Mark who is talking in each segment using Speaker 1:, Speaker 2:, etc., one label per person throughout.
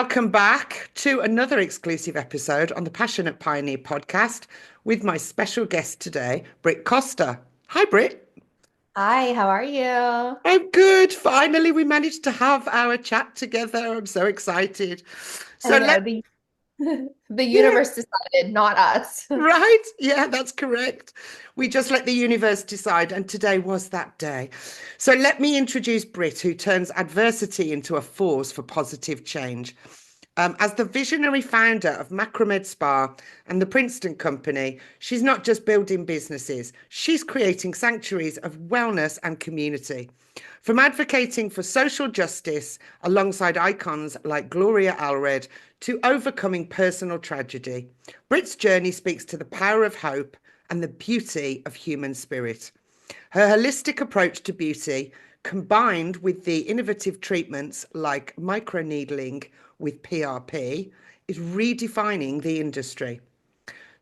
Speaker 1: Welcome back to another exclusive episode on the Passionate Pioneer podcast with my special guest today, Brit Costa. Hi, Brit.
Speaker 2: Hi, how are you?
Speaker 1: I'm good. Finally, we managed to have our chat together. I'm so excited.
Speaker 2: I
Speaker 1: So
Speaker 2: know
Speaker 1: let,
Speaker 2: the
Speaker 1: yeah,
Speaker 2: universe decided, not us.
Speaker 1: right. Yeah, that's correct. We just let the universe decide, and today was that day. So let me introduce Brit, who turns adversity into a force for positive change. As the visionary founder of Macromed Spa and the Princeton Company, she's not just building businesses, she's creating sanctuaries of wellness and community. From advocating for social justice alongside icons like Gloria Allred to overcoming personal tragedy, Brit's journey speaks to the power of hope and the beauty of human spirit. Her holistic approach to beauty, combined with the innovative treatments like microneedling with PRP, is redefining the industry.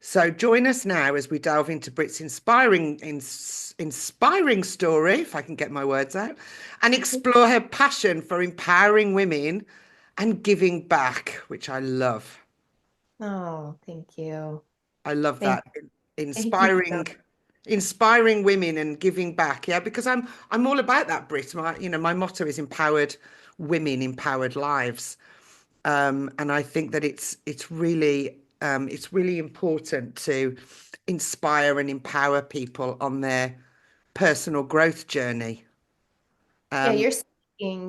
Speaker 1: So join us now as we delve into Brit's inspiring story, if I can get my words out, and explore her passion for empowering women and giving back, which I love.
Speaker 2: Oh, thank you.
Speaker 1: I love
Speaker 2: Thank,
Speaker 1: that.
Speaker 2: thank you so
Speaker 1: Inspiring, inspiring women and giving back. Yeah, because I'm all about that, Brit. My motto is empowered women, empowered lives. And I think that it's really important to inspire and empower people on their personal growth journey.
Speaker 2: Yeah,
Speaker 1: Um,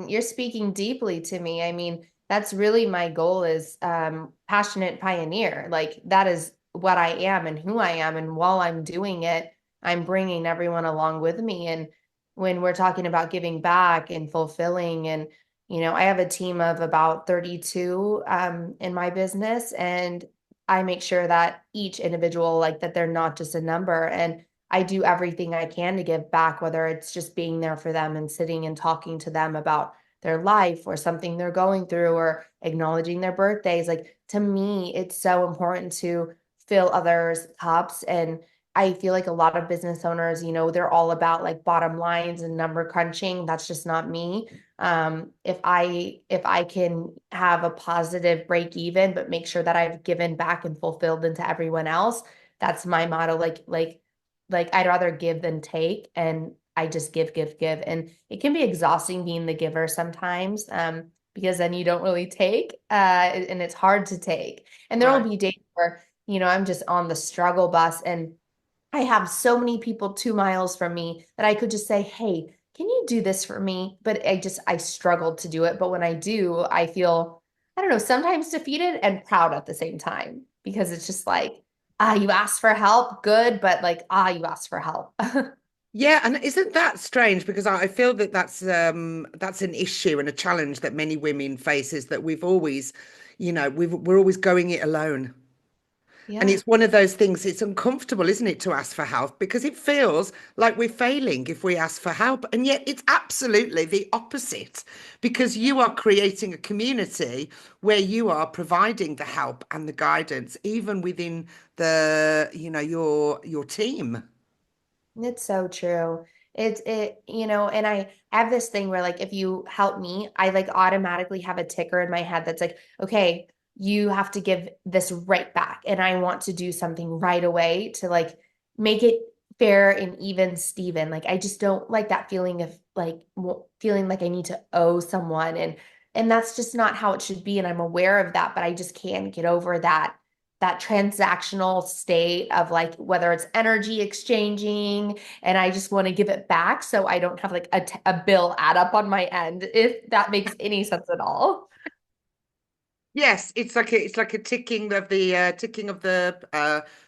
Speaker 2: you're speaking deeply to me. I mean, that's really my goal is passionate pioneer. Like that is what I am and who I am. And while I'm doing it, I'm bringing everyone along with me. And when we're talking about giving back and fulfilling, and I have a team of about 32 in my business, and I make sure that each individual, like that, they're not just a number. And I do everything I can to give back, whether it's just being there for them and sitting and talking to them about their life or something they're going through or acknowledging their birthdays. Like to me, it's so important to fill others' cups. And I feel like a lot of business owners, they're all about like bottom lines and number crunching. That's just not me. If I can have a positive break even, but make sure that I've given back and fulfilled into everyone else, that's my motto. Like I'd rather give than take, and I just give, give, give. And it can be exhausting being the giver sometimes, because then you don't really take, and it's hard to take. And there will
Speaker 1: right.
Speaker 2: be days where, I'm just on the struggle bus and I have so many people 2 miles from me that I could just say, hey, can you do this for me? But I struggled to do it. But when I do, I feel, I don't know, sometimes defeated and proud at the same time because it's just like, you asked for help, good, but like, you asked for help.
Speaker 1: Yeah, and isn't that strange? Because I feel that that's an issue and a challenge that many women face is that we've always, we're always going it alone. And
Speaker 2: Yeah.
Speaker 1: it's one of those things, it's uncomfortable, isn't it, to ask for help because it feels like we're failing if we ask for help. And yet it's absolutely the opposite because you are creating a community where you are providing the help and the guidance, even within your team.
Speaker 2: It's so true. And I have this thing where like if you help me, I like automatically have a ticker in my head that's like, okay, you have to give this right back. And I want to do something right away to like make it fair and even Steven. Like I just don't like that feeling of like feeling like I need to owe someone, and that's just not how it should be. And I'm aware of that, but I just can't get over that transactional state of like whether it's energy exchanging, and I just want to give it back so I don't have like a bill add up on my end, if that makes any sense at all.
Speaker 1: Yes, it's like a ticking of the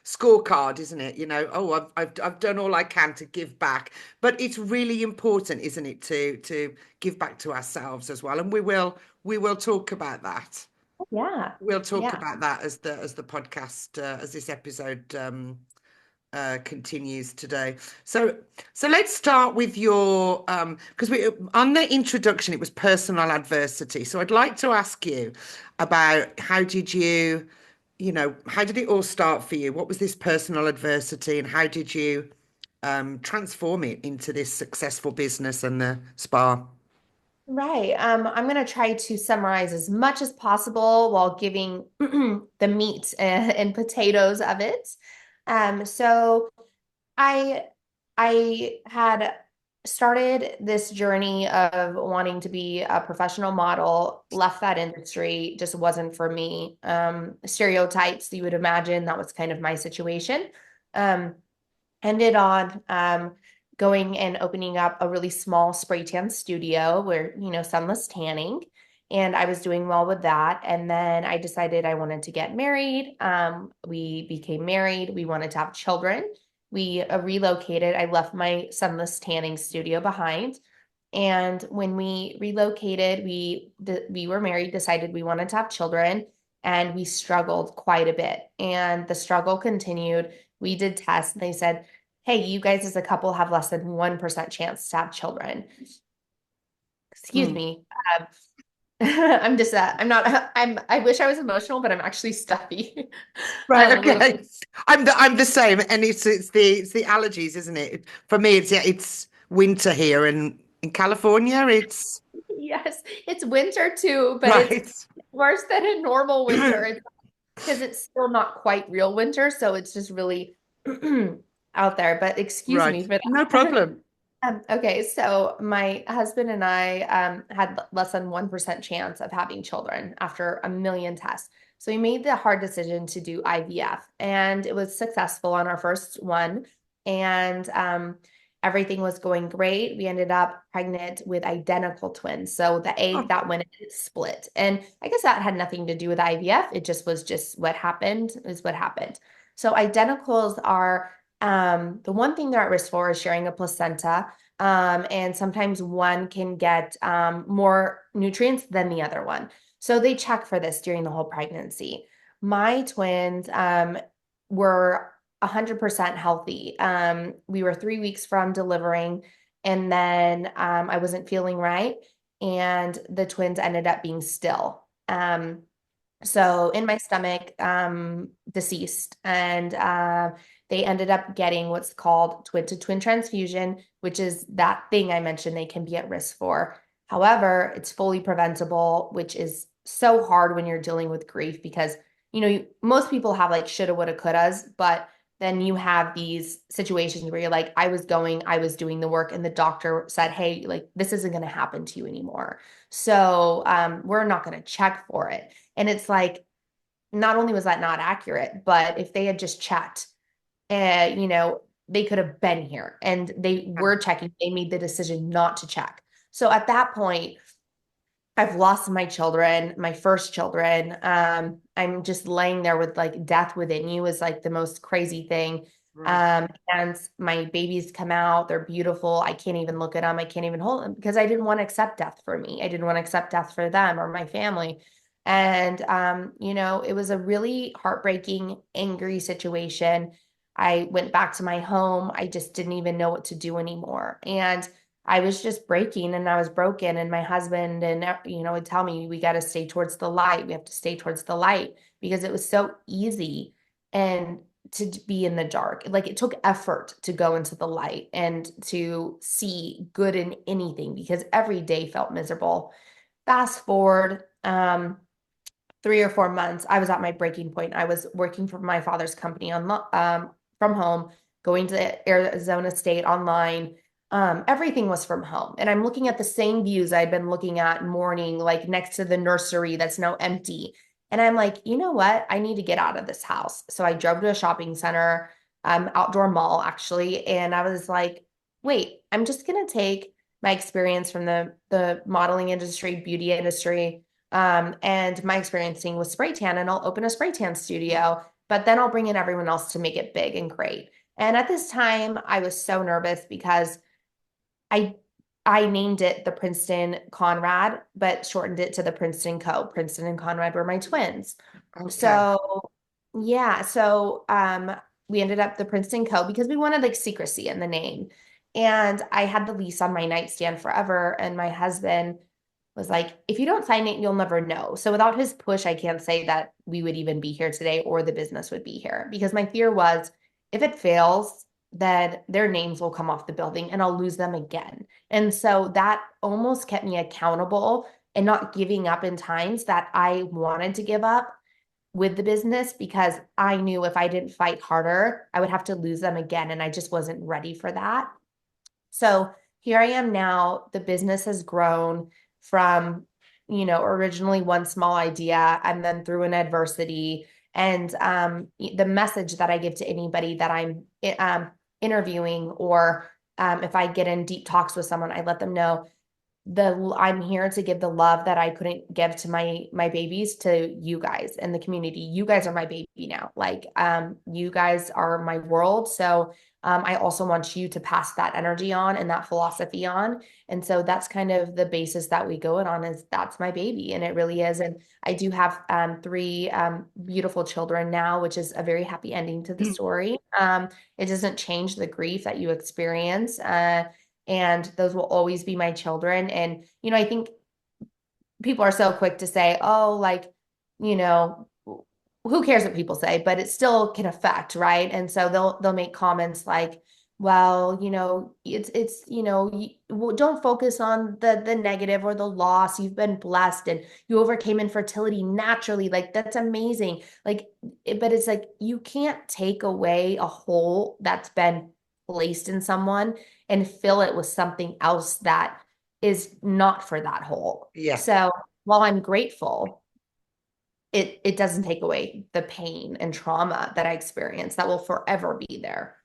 Speaker 1: scorecard, isn't it? Oh, I've done all I can to give back, but it's really important, isn't it, to give back to ourselves as well, and we will talk about that.
Speaker 2: Yeah.
Speaker 1: We'll talk
Speaker 2: Yeah.
Speaker 1: about that as the podcast as this episode continues today. So let's start with your because we on the introduction it was personal adversity. So I'd like to ask you about how did it all start for you? What was this personal adversity and how did you transform it into this successful business and the spa?
Speaker 2: Right. I'm going to try to summarize as much as possible while giving the meat and potatoes of it. So I I had started this journey of wanting to be a professional model, left that industry, just wasn't for me. Stereotypes, you would imagine that was kind of my situation. Um, Ended on going and opening up a really small spray tan studio where, sunless tanning. And I was doing well with that. And then I decided I wanted to get married. We became married. We wanted to have children. We relocated. I left my sunless tanning studio behind. And when we relocated, we were married, decided we wanted to have children, and we struggled quite a bit. And the struggle continued. We did tests, and they said, "Hey, you guys as a couple have less than 1% chance to have children." Excuse
Speaker 1: Mm.
Speaker 2: me. Um, I'm just I wish I was emotional, but I'm actually stuffy.
Speaker 1: Right,
Speaker 2: A little.
Speaker 1: okay. I'm the same, and it's the allergies, isn't it? For me, it's winter here, and in California, it's
Speaker 2: Yes, it's winter too, but it's
Speaker 1: right.
Speaker 2: worse than a normal winter. It's because it's still not quite real winter, so it's just really out there. But excuse
Speaker 1: Right.
Speaker 2: me for
Speaker 1: No
Speaker 2: that.
Speaker 1: problem.
Speaker 2: Okay, so my husband and I had less than 1% chance of having children after a million tests. So we made the hard decision to do IVF, and it was successful on our first one. And everything was going great. We ended up pregnant with identical twins. So the egg
Speaker 1: Oh,
Speaker 2: that went in split. And I guess that had nothing to do with IVF. It just was just what happened is what happened. So identicals are the one thing they're at risk for is sharing a placenta. And sometimes one can get more nutrients than the other one. So they check for this during the whole pregnancy. My twins were 100% healthy. We were 3 weeks from delivering, and then I wasn't feeling right, and the twins ended up being still. So in my stomach, deceased, and they ended up getting what's called twin-to-twin transfusion, which is that thing I mentioned they can be at risk for. However, it's fully preventable, which is so hard when you're dealing with grief because, most people have like shoulda, woulda, couldas, but then you have these situations where you're like, I was doing the work, and the doctor said, hey, like, this isn't going to happen to you anymore. So we're not going to check for it. And it's like, not only was that not accurate, but if they had just checked, they could have been here and they were checking. They made the decision not to check. So at that point, I've lost my children, my first children. I'm just laying there with like death within you is like the most crazy thing.
Speaker 1: right.
Speaker 2: And my babies come out, they're beautiful. I can't even look at them. I can't even hold them because I didn't want to accept death for me. I didn't want to accept death for them or my family. And, it was a really heartbreaking, angry situation. I went back to my home. I just didn't even know what to do anymore. And I was just breaking and I was broken, and my husband and would tell me we got to stay towards the light. We have to stay towards the light because it was so easy and to be in the dark. Like it took effort to go into the light and to see good in anything because every day felt miserable. Fast forward 3 or 4 months, I was at my breaking point. I was working for my father's company from home, going to Arizona State online. Everything was from home. And I'm looking at the same views I'd been looking at morning, like next to the nursery that's now empty. And I'm like, you know what? I need to get out of this house. So I drove to a shopping center, outdoor mall actually. And I was like, wait, I'm just gonna take my experience from the modeling industry, beauty industry, and my experiencing with spray tan, and I'll open a spray tan studio, but then I'll bring in everyone else to make it big and great. And at this time, I was so nervous because I I named it the Princeton Conrad, but shortened it to the Princeton Co. Princeton and Conrad were my twins.
Speaker 1: Okay.
Speaker 2: So yeah, so we ended up the Princeton Co. because we wanted like secrecy in the name. And I had the lease on my nightstand forever, and my husband was like, if you don't sign it, you'll never know. So without his push, I can't say that we would even be here today or the business would be here because my fear was if it fails, then their names will come off the building and I'll lose them again. And so that almost kept me accountable and not giving up in times that I wanted to give up with the business, because I knew if I didn't fight harder, I would have to lose them again. And I just wasn't ready for that. So here I am now. The business has grown from, originally one small idea and then through an adversity. And the message that I give to anybody that I'm interviewing, or if I get in deep talks with someone, I let them know I'm here to give the love that I couldn't give to my babies to you guys and the community. You guys are my baby now. Like, you guys are my world. So I also want you to pass that energy on and that philosophy on. And so that's kind of the basis that we go in on, is that's my baby. And it really is. And I do have three beautiful children now, which is a very happy ending to the story. It doesn't change the grief that you experience. And those will always be my children. And, I think people are so quick to say, oh, like, who cares what people say, but it still can affect, right? And so they'll make comments like, well, don't focus on the negative or the loss. You've been blessed and you overcame infertility naturally. Like, that's amazing. Like, but it's like, you can't take away a hole that's been placed in someone and fill it with something else that is not for that hole.
Speaker 1: Yeah.
Speaker 2: So while I'm grateful, it doesn't take away the pain and trauma that I experienced that will forever be there.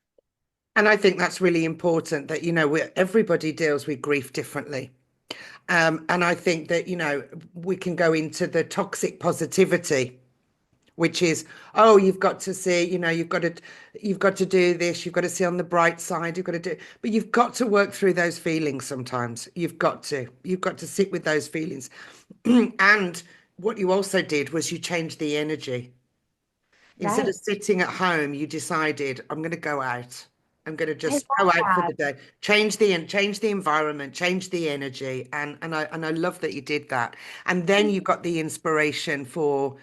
Speaker 1: And I think that's really important that, everybody deals with grief differently. And I think that, we can go into the toxic positivity, which is, oh, you've got to see, you've got to do this, you've got to see on the bright side, but you've got to work through those feelings sometimes. You've got to sit with those feelings. And what you also did was you changed the energy. Instead of sitting at home, you decided, I'm going to go out. I'm going to just go out for the day. Change the environment, change the energy, and I love that you did that. And then you got the inspiration for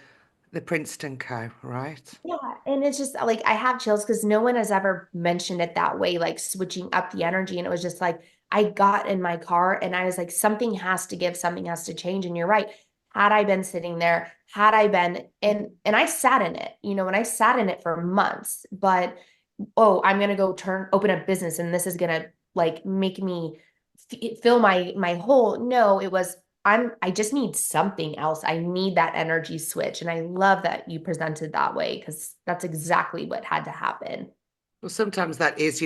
Speaker 1: the Princeton Co, right?
Speaker 2: Yeah, and it's just like I have chills because no one has ever mentioned it that way, like switching up the energy. And it was just like I got in my car and I was like, something has to give, something has to change. And you're right. Had I been sitting there, had I been and I sat in it, and I sat in it for months, but oh, I'm gonna go open a business and this is gonna like make me fill my hole. No, it was I just need something else. I need that energy switch. And I love that you presented that way, because that's exactly what had to happen.
Speaker 1: Well, sometimes that is,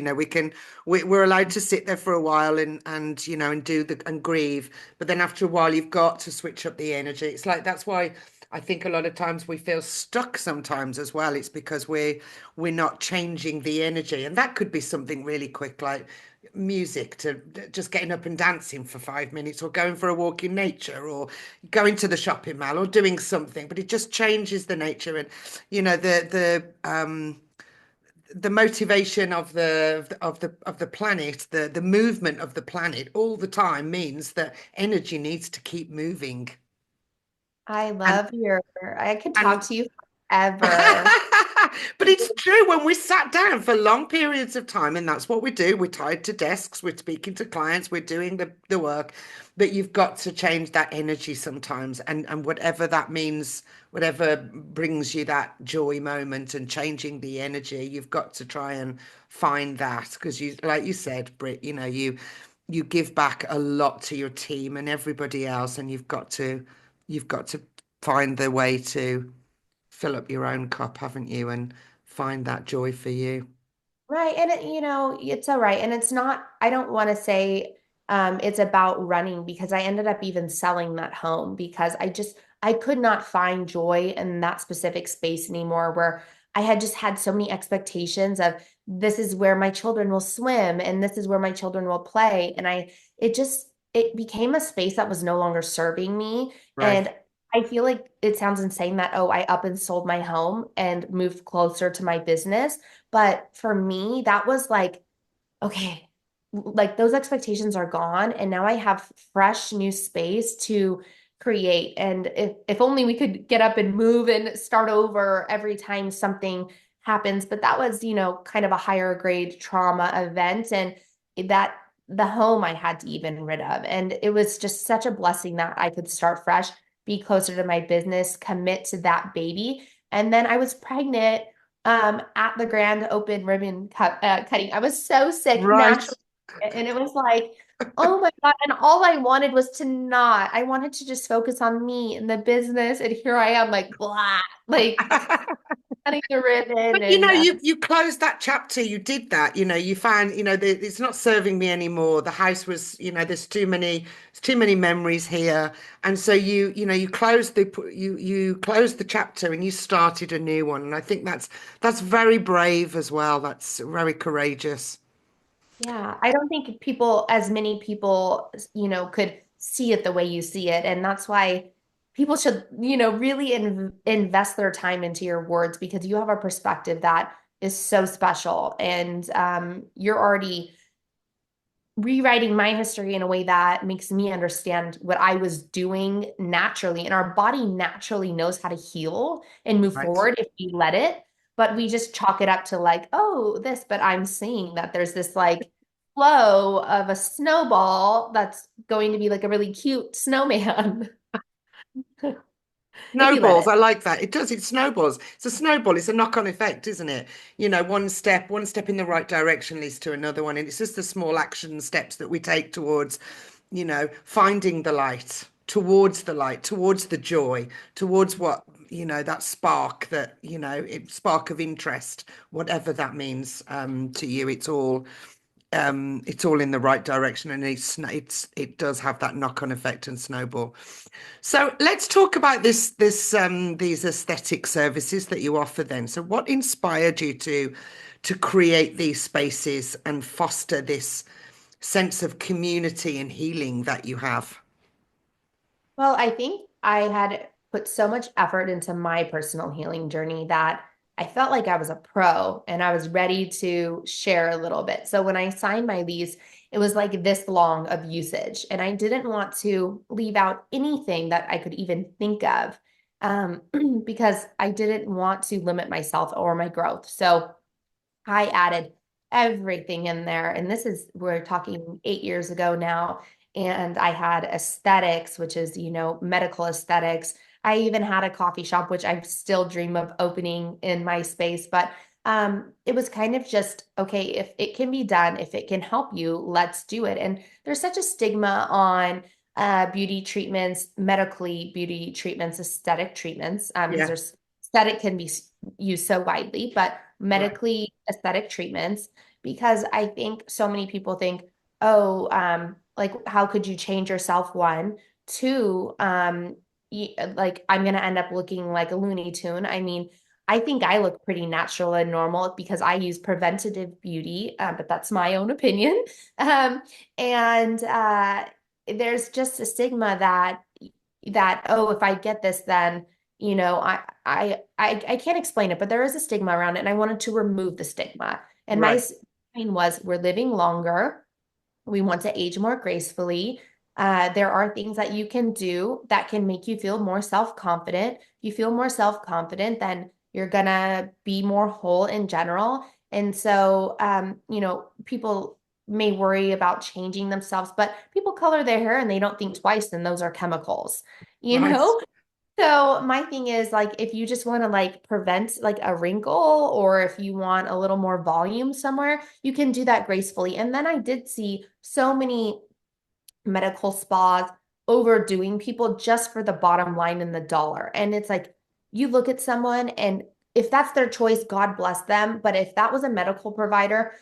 Speaker 1: we're allowed to sit there for a while and and grieve, but then after a while you've got to switch up the energy. It's like, that's why I think a lot of times we feel stuck sometimes as well. It's because we're not changing the energy, and that could be something really quick, like music, to just getting up and dancing for 5 minutes, or going for a walk in nature, or going to the shopping mall, or doing something, but it just changes the nature. And the motivation of the planet, the movement of the planet all the time means that energy needs to keep moving.
Speaker 2: I
Speaker 1: And
Speaker 2: love I could talk
Speaker 1: and
Speaker 2: to you forever.
Speaker 1: but it's true, when we sat down for long periods of time, and that's what we do, we're tied to desks, we're speaking to clients, we're doing the work, but you've got to change that energy sometimes, and whatever that means, whatever brings you that joy moment and changing the energy, you've got to try and find that, because you, like you said, Brit, you give back a lot to your team and everybody else, and you've got to find the way to fill up your own cup, haven't you? And find that joy for you.
Speaker 2: Right. And it's all right. And it's not, I don't want to say it's about running, because I ended up even selling that home because I could not find joy in that specific space anymore, where I had just had so many expectations of, this is where my children will swim and this is where my children will play. And it became a space that was no longer serving me.
Speaker 1: Right.
Speaker 2: And I feel like it sounds insane that, oh, I up and sold my home and moved closer to my business. But for me, that was like, okay, like those expectations are gone. And now I have fresh new space to create. And if only we could get up and move and start over every time something happens. But that was, kind of a higher grade trauma event. And that the home I had to even rid of. And it was just such a blessing that I could start fresh, be closer to my business, commit to that baby. And then I was pregnant at the grand open ribbon cutting. I was so sick
Speaker 1: Right.
Speaker 2: naturally. And it was like, oh my God. And all I wanted was I wanted to just focus on me and the business. And here I am, like, blah, like cutting the ribbon.
Speaker 1: But
Speaker 2: And
Speaker 1: you closed that chapter. You did that. You found it's not serving me anymore. The house was there's too many memories here, and so you closed you closed the chapter and you started a new one. And I think that's very brave as well. That's very courageous.
Speaker 2: yeah, I don't think as many people, could see it the way you see it. And that's why people should, really invest their time into your words because you have a perspective that is so special. And you're already rewriting my history in a way that makes me understand what I was doing naturally. And our body naturally knows how to heal and move
Speaker 1: Right.
Speaker 2: forward if we let it. But we just chalk it up to like, oh, this. But I'm seeing that there's this like flow of a snowball that's going to be like a really cute snowman if you let
Speaker 1: Snowballs,
Speaker 2: it.
Speaker 1: I like that. It does, it snowballs. It's a snowball, it's a knock-on effect, isn't it? One step in the right direction leads to another one. And it's just the small action steps that we take towards, finding the light, towards the joy, towards what, that spark spark of interest, whatever that means to you. It's all in the right direction, and it does have that knock-on effect and snowball. So let's talk about these aesthetic services that you offer then. So what inspired you to create these spaces and foster this sense of community and healing that you have?
Speaker 2: Well, I think I had put so much effort into my personal healing journey that I felt like I was a pro and I was ready to share a little bit. So when I signed my lease, it was like this long of usage, and I didn't want to leave out anything that I could even think of because I didn't want to limit myself or my growth. So I added everything in there. And we're talking 8 years ago now. And I had aesthetics, which is, medical aesthetics. I even had a coffee shop, which I still dream of opening in my space. But it was kind of just, okay, if it can be done, if it can help you, let's do it. And there's such a stigma on beauty treatments, medically beauty treatments, aesthetic treatments, because
Speaker 1: Yeah,
Speaker 2: there's aesthetic can be used so widely, but
Speaker 1: right.
Speaker 2: medically aesthetic treatments, because I think so many people think, oh, like how could you change yourself? One, two, like I'm gonna end up looking like a Looney Tune. I mean, I think I look pretty natural and normal because I use preventative beauty, but that's my own opinion. And there's just a stigma that oh, if I get this, then I can't explain it, but there is a stigma around it, and I wanted to remove the stigma. And my
Speaker 1: Right.
Speaker 2: point was, we're living longer. We want to age more gracefully. There are things that you can do that can make you feel more self-confident. If you feel more self-confident, then you're gonna be more whole in general. And so, people may worry about changing themselves, but people color their hair and they don't think twice, and those are chemicals, you
Speaker 1: Right.
Speaker 2: know? So my thing is, like, if you just want to like prevent like a wrinkle, or if you want a little more volume somewhere, you can do that gracefully. And then I did see so many medical spas overdoing people just for the bottom line and the dollar. And it's like, you look at someone, and if that's their choice, God bless them. But if that was a medical provider,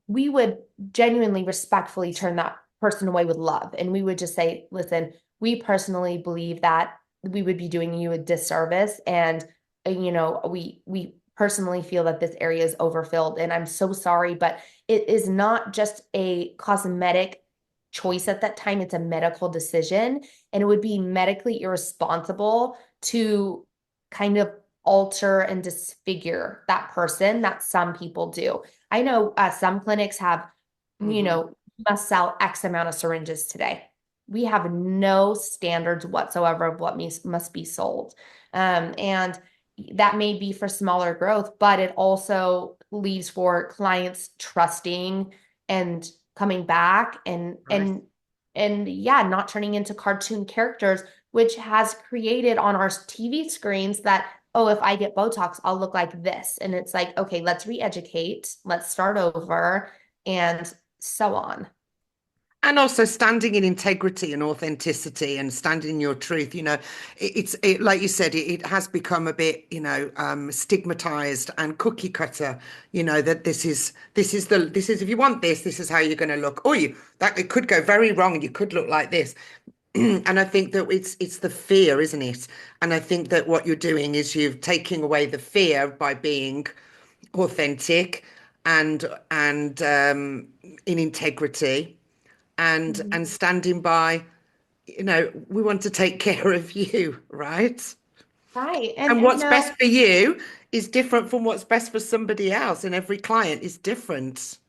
Speaker 2: we would genuinely respectfully turn that person away with love. And we would just say, listen, we personally believe that we would be doing you a disservice. And, we personally feel that this area is overfilled. And I'm so sorry, but it is not just a cosmetic choice at that time, it's a medical decision. And it would be medically irresponsible to kind of alter and disfigure that person that some people do. I know some clinics have,
Speaker 1: Hmm.
Speaker 2: must sell X amount of syringes today. We have no standards whatsoever of what must be sold. And that may be for smaller growth, but it also leaves for clients trusting and coming back
Speaker 1: Right.
Speaker 2: and yeah, not turning into cartoon characters, which has created on our TV screens that, oh, if I get Botox, I'll look like this. And it's like, okay, let's re-educate, let's start over, and so on.
Speaker 1: And also standing in integrity and authenticity and standing in your truth, like you said, it has become a bit, stigmatized and cookie cutter, that this is if you want this is how you're going to look. Or that it could go very wrong and you could look like this. And I think that it's the fear, isn't it? And I think that what you're doing is you're taking away the fear by being authentic and in integrity and
Speaker 2: Mhm.
Speaker 1: standing by, we want to take care of you, right?
Speaker 2: Right.
Speaker 1: And
Speaker 2: And
Speaker 1: what's best for you is different from what's best for somebody else, and every client is different.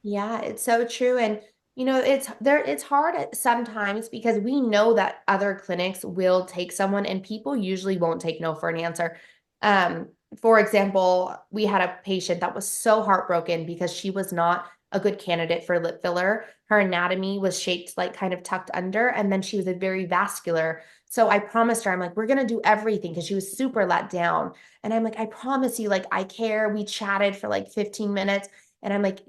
Speaker 2: yeah, it's so true. And it's hard sometimes because we know that other clinics will take someone and people usually won't take no for an answer. Um, for example, we had a patient that was so heartbroken because she was not a good candidate for lip filler. Her anatomy was shaped like kind of tucked under, and then she was a very vascular. So I promised her, I'm like, we're gonna do everything because she was super let down. And I'm like, I promise you, like, I care. We chatted for like 15 minutes. And I'm like,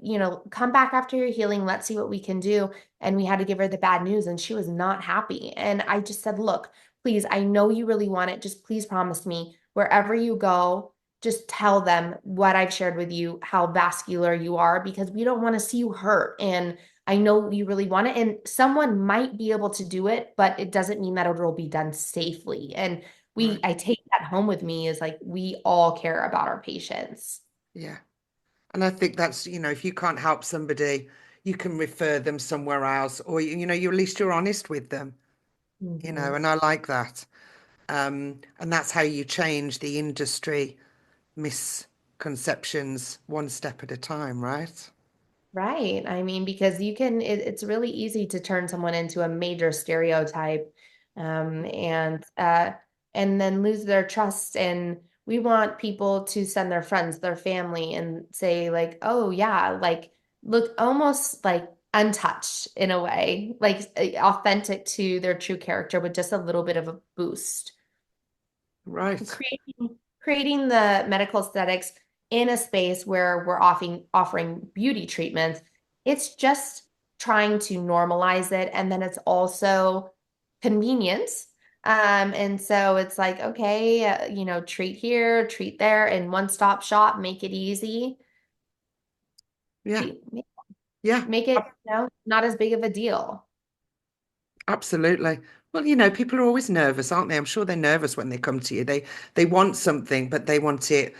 Speaker 2: come back after your healing. Let's see what we can do. And we had to give her the bad news, and she was not happy. And I just said, look, please, I know you really want it. Just please promise me wherever you go, just tell them what I've shared with you, how vascular you are, because we don't want to see you hurt. And I know you really want it. And someone might be able to do it, but it doesn't mean that it will be done safely. And
Speaker 1: Right.
Speaker 2: I take that home with me is like, we all care about our patients.
Speaker 1: Yeah. And I think that's, if you can't help somebody, you can refer them somewhere else, or you at least you're honest with them,
Speaker 2: Mhm.
Speaker 1: and I like that. And that's how you change the industry misconceptions one step at a time, right?
Speaker 2: Right. I mean, because it's really easy to turn someone into a major stereotype, um, and uh, and then lose their trust. And we want people to send their friends, their family, and say like, oh yeah, like look almost like untouched in a way, like authentic to their true character with just a little bit of a boost.
Speaker 1: Right.
Speaker 2: Creating the medical aesthetics in a space where we're offering beauty treatments, it's just trying to normalize it. And then it's also convenience. And so it's like, okay, treat here, treat there, and one-stop shop, make it easy.
Speaker 1: Yeah.
Speaker 2: Be-
Speaker 1: Yeah.
Speaker 2: Make it, not as big of a deal.
Speaker 1: Absolutely. Well, people are always nervous, aren't they? I'm sure they're nervous when they come to you. They want something, but they want it,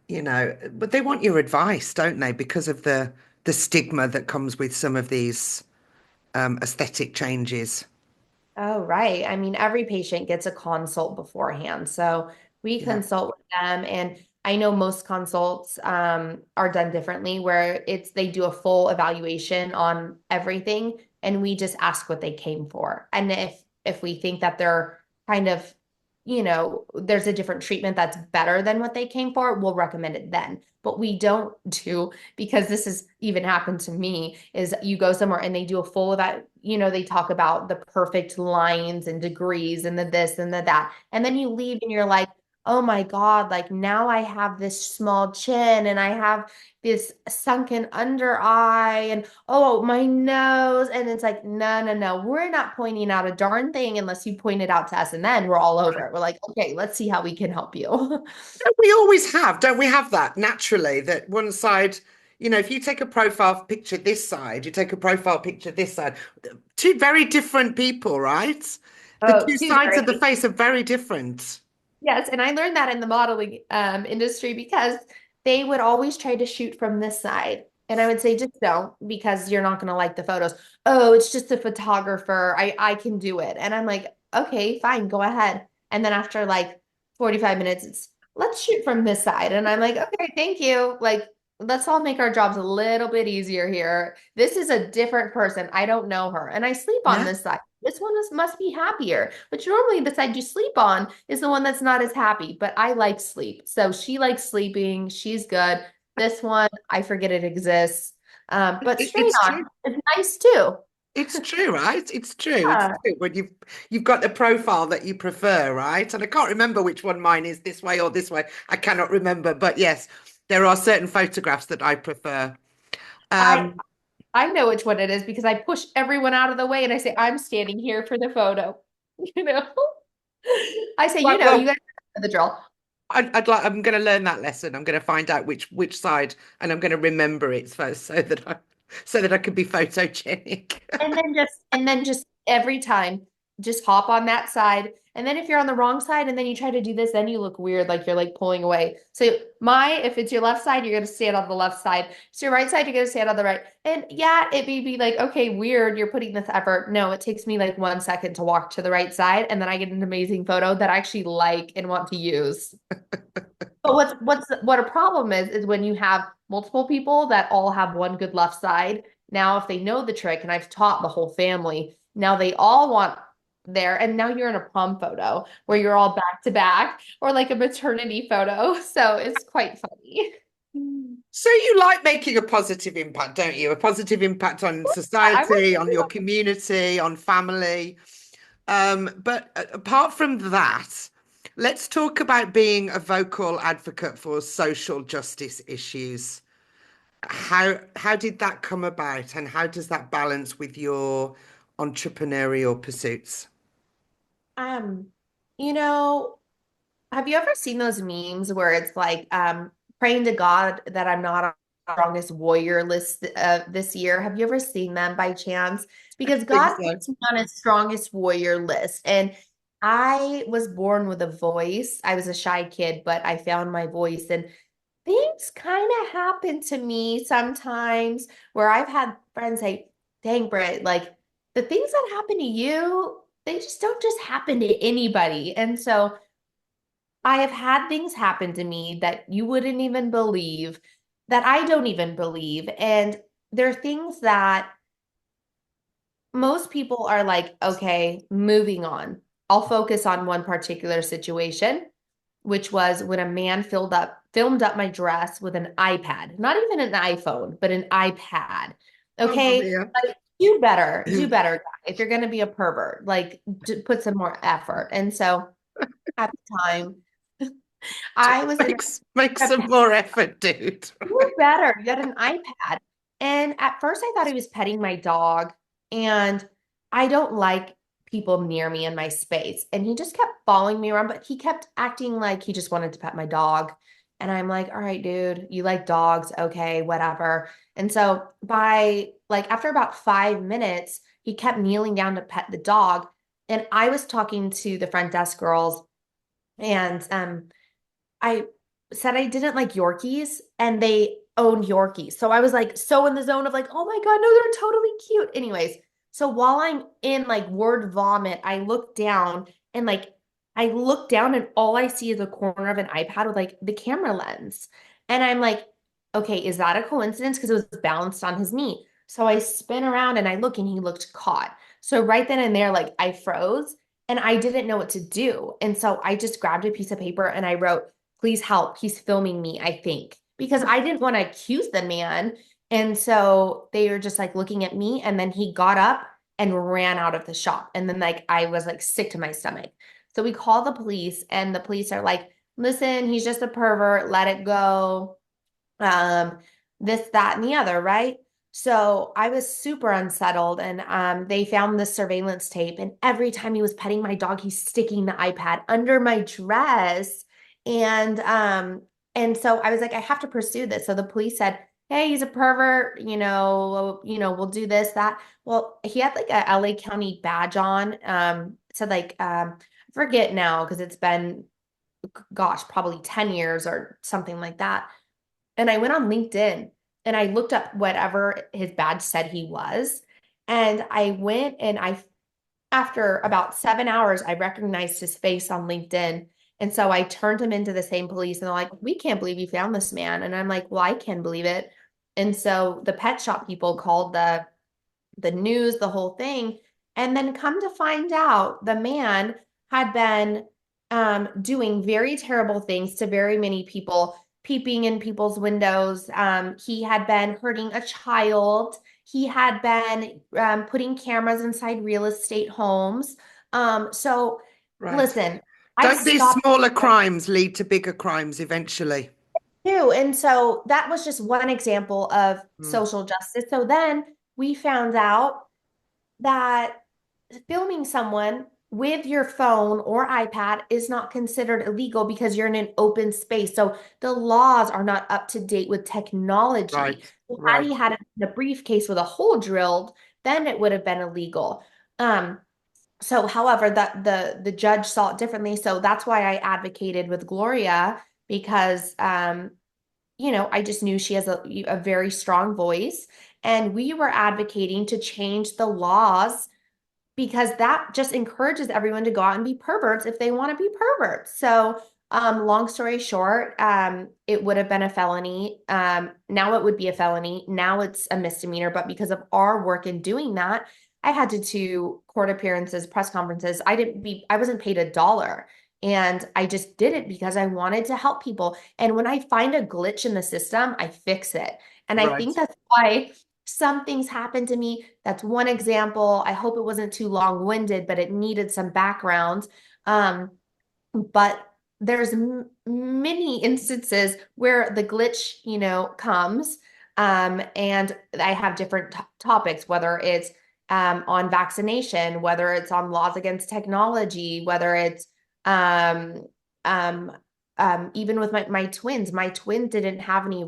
Speaker 1: but they want your advice, don't they? Because of the stigma that comes with some of these aesthetic changes.
Speaker 2: Oh, right. I mean, every patient gets a consult beforehand. So we
Speaker 1: Yeah.
Speaker 2: consult with them. And I know most consults are done differently, where they do a full evaluation on everything, and we just ask what they came for. And if we think that they're kind of, there's a different treatment that's better than what they came for, we'll recommend it then. But we don't do, because this has even happened to me, is you go somewhere and they do a full that, they talk about the perfect lines and degrees and the this and the that. And then you leave and you're like, oh my God, like now I have this small chin and I have this sunken under eye and oh, my nose. And it's like, no, no, no, we're not pointing out a darn thing unless you point it out to us. And then we're all over it. We're like, okay, let's see how we can help you.
Speaker 1: We always have, don't we have that naturally, that one side, if you take a profile picture this side, you take a profile picture this side, two very different people, right? The
Speaker 2: Oh,
Speaker 1: two
Speaker 2: two
Speaker 1: sides of the
Speaker 2: very
Speaker 1: face are very different.
Speaker 2: Yes, and I learned that in the modeling industry because they would always try to shoot from this side. And I would say, just don't, because you're not going to like the photos. Oh, it's just a photographer. I can do it. And I'm like, okay, fine, go ahead. And then after like 45 minutes, let's shoot from this side. And I'm like, okay, thank you. Like, let's all make our jobs a little bit easier here. This is a different person. I don't know her. And I sleep on
Speaker 1: Yeah,
Speaker 2: this side. This one must be happier. But normally the side you sleep on is the one that's not as happy. But I like sleep. So she likes sleeping. She's good. This one, I forget it exists. But straight
Speaker 1: it's
Speaker 2: on
Speaker 1: true.
Speaker 2: is nice too.
Speaker 1: It's true, right? It's true. It's
Speaker 2: Yeah.
Speaker 1: true. When you've got the profile that you prefer, right? And I can't remember which one mine is, this way or this way. I cannot remember, but yes, there are certain photographs that I prefer.
Speaker 2: I
Speaker 1: Um,
Speaker 2: I know which one it is because I push everyone out of the way and I say, I'm standing here for the photo. You know? I say,
Speaker 1: well,
Speaker 2: you
Speaker 1: well,
Speaker 2: guys know the drill.
Speaker 1: I'd like. I'm going to learn that lesson. I'm going to find out which side, and I'm going to remember it first, so that I can be photogenic.
Speaker 2: And then just every time, just hop on that side. And then if you're on the wrong side and then you try to do this, then you look weird, like you're like pulling away. So if it's your left side, you're gonna stand on the left side. So your right side, you're gonna stand on the right. And yeah, it may be like, okay, weird, you're putting this effort. No, it takes me like 1 second to walk to the right side, and then I get an amazing photo that I actually like and want to use. But what a problem is when you have multiple people that all have one good left side. Now, if they know the trick, and I've taught the whole family, now they all want there, and now you're in a prom photo where you're all back to back, or like a maternity photo. So it's quite funny.
Speaker 1: So you like making a positive impact, don't you? A positive impact on
Speaker 2: I want
Speaker 1: society, on your
Speaker 2: everyone.
Speaker 1: community, on family. But apart from that, let's talk about being a vocal advocate for social justice issues. How did that come about, and how does that balance with your entrepreneurial pursuits?
Speaker 2: Um, you know, have you ever seen those memes where it's like praying to God that I'm not on the strongest warrior list this year? Have you ever seen them by chance? Because
Speaker 1: I think
Speaker 2: God
Speaker 1: so.
Speaker 2: puts me on his strongest warrior list. And I was born with a voice. I was a shy kid, but I found my voice. And things kind of happen to me sometimes where I've had friends say, dang, Britt, like the things that happen to you, they just don't just happen to anybody. And so I have had things happen to me that you wouldn't even believe, that I don't even believe. And there are things that most people are like, okay, moving on. I'll focus on one particular situation, which was when a man filmed up my dress with an iPad, not even an iPhone, but an iPad.
Speaker 1: Oh,
Speaker 2: Okay.
Speaker 1: dear.
Speaker 2: Like, do better, guy. If you're going to be a pervert, like put some more effort. And so at the time, I was in
Speaker 1: Make
Speaker 2: a
Speaker 1: some more effort, dude.
Speaker 2: do better. You got an iPad. And at first I thought he was petting my dog. And I don't like people near me in my space. And he just kept following me around, but he kept acting like he just wanted to pet my dog. And I'm like, all right, dude, you like dogs. Okay, whatever. And so after about 5 minutes, he kept kneeling down to pet the dog. And I was talking to the front desk girls, and I said I didn't like Yorkies, and they owned Yorkies. So I was like so in the zone of like, oh my God, no, they're totally cute. Anyways, so while I'm in like word vomit, I look down and all I see is a corner of an iPad with like the camera lens. And I'm like, okay, is that a coincidence? Because it was balanced on his knee. So I spin around and I look and he looked caught. So right then and there, like I froze and I didn't know what to do. And so I just grabbed a piece of paper and I wrote, please help. He's filming me, I think, because I didn't want to accuse the man. And so they were just like looking at me. And then he got up and ran out of the shop. And then like I was like sick to my stomach. So we call the police, and the police are like, listen, he's just a pervert, let it go. Um, this, that, and the other, right? So I was super unsettled, and they found this surveillance tape, and every time he was petting my dog, he's sticking the iPad under my dress. And so I was like, I have to pursue this. So the police said, hey, he's a pervert, we'll do this, that. Well, he had like a LA County badge on. Said like I forget now because it's been, gosh, probably 10 years or something like that. And I went on LinkedIn and I looked up whatever his badge said he was. And I went and after about 7 hours, I recognized his face on LinkedIn. And so I turned him into the same police, and they're like, we can't believe you found this man. And I'm like, well, I can believe it. And so the pet shop people called the news, the whole thing. And then come to find out, the man had been doing very terrible things to very many people, peeping in people's windows. He had been hurting a child. He had been putting cameras inside real estate homes. So
Speaker 1: Right.
Speaker 2: listen, I
Speaker 1: Don't these
Speaker 2: stopped
Speaker 1: smaller crimes lead to bigger crimes eventually?
Speaker 2: too. And so that was just one example of
Speaker 1: Mm,
Speaker 2: social justice. So then we found out that filming someone with your phone or iPad is not considered illegal because you're in an open space. So the laws are not up to date with technology.
Speaker 1: right,
Speaker 2: So had he
Speaker 1: right.
Speaker 2: had it in a briefcase with a hole drilled, then it would have been illegal. Um, so however, the judge saw it differently. So that's why I advocated with Gloria because I just knew she has a very strong voice. And we were advocating to change the laws because that just encourages everyone to go out and be perverts if they want to be perverts. So, long story short, it would have been a felony. Now it would be a felony. Now it's a misdemeanor. But because of our work in doing that, I had to do court appearances, press conferences. I wasn't paid $1. And I just did it because I wanted to help people. And when I find a glitch in the system, I fix it. And I think
Speaker 1: Right.
Speaker 2: that's why some things happened to me. That's one example. I hope it wasn't too long-winded, but it needed some background. But there's many instances where the glitch, comes. And I have different topics, whether it's on vaccination, whether it's on laws against technology, whether it's um, um, even with my twins. My twin didn't have any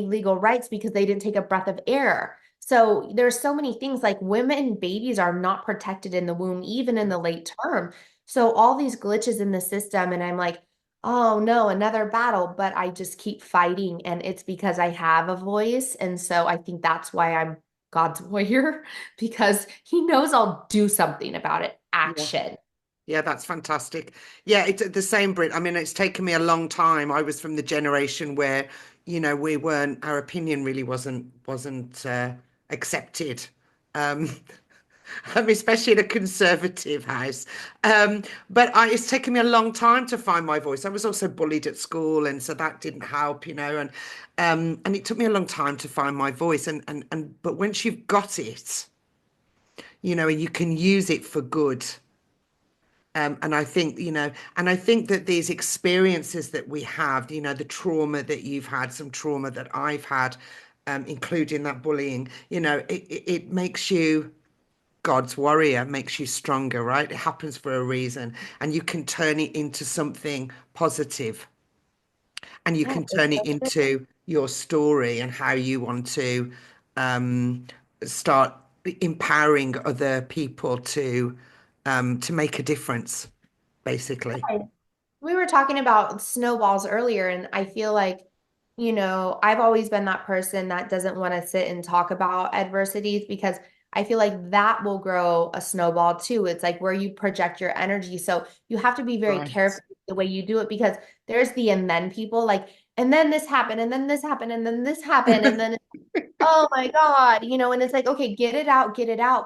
Speaker 2: legal rights because they didn't take a breath of air. So there's so many things like women babies are not protected in the womb, even in the late term. So all these glitches in the system, and I'm like, oh no, another battle, but I just keep fighting. And it's because I have a voice. And so I think that's why I'm God's warrior, because he knows I'll do something about it.
Speaker 1: Yeah.
Speaker 2: Action.
Speaker 1: Yeah, that's fantastic. Yeah, it's the same, Brit. I mean, it's taken me a long time. I was from the generation where, we weren't, our opinion really wasn't accepted. Um, especially in a conservative house. But it's taken me a long time to find my voice. I was also bullied at school, and so that didn't help, and it took me a long time to find my voice. And but once you've got it, and you can use it for good. And I think, and I think that these experiences that we have, the trauma that you've had, some trauma that I've had, including that bullying, it makes you God's warrior, makes you stronger, right? It happens for a reason, and you can turn it into something positive, and you
Speaker 2: Yeah,
Speaker 1: can turn it into your story and how you want to um, start empowering other people to make a difference, basically.
Speaker 2: we were talking about snowballs earlier, and I feel like, I've always been that person that doesn't want to sit and talk about adversities because I feel like that will grow a snowball too. It's like where you project your energy. So you have to be very
Speaker 1: Right.
Speaker 2: careful the way you do it because there's the and then people like, and then this happened, and then this happened, and then this happened, and then oh my God, and it's like, okay, get it out.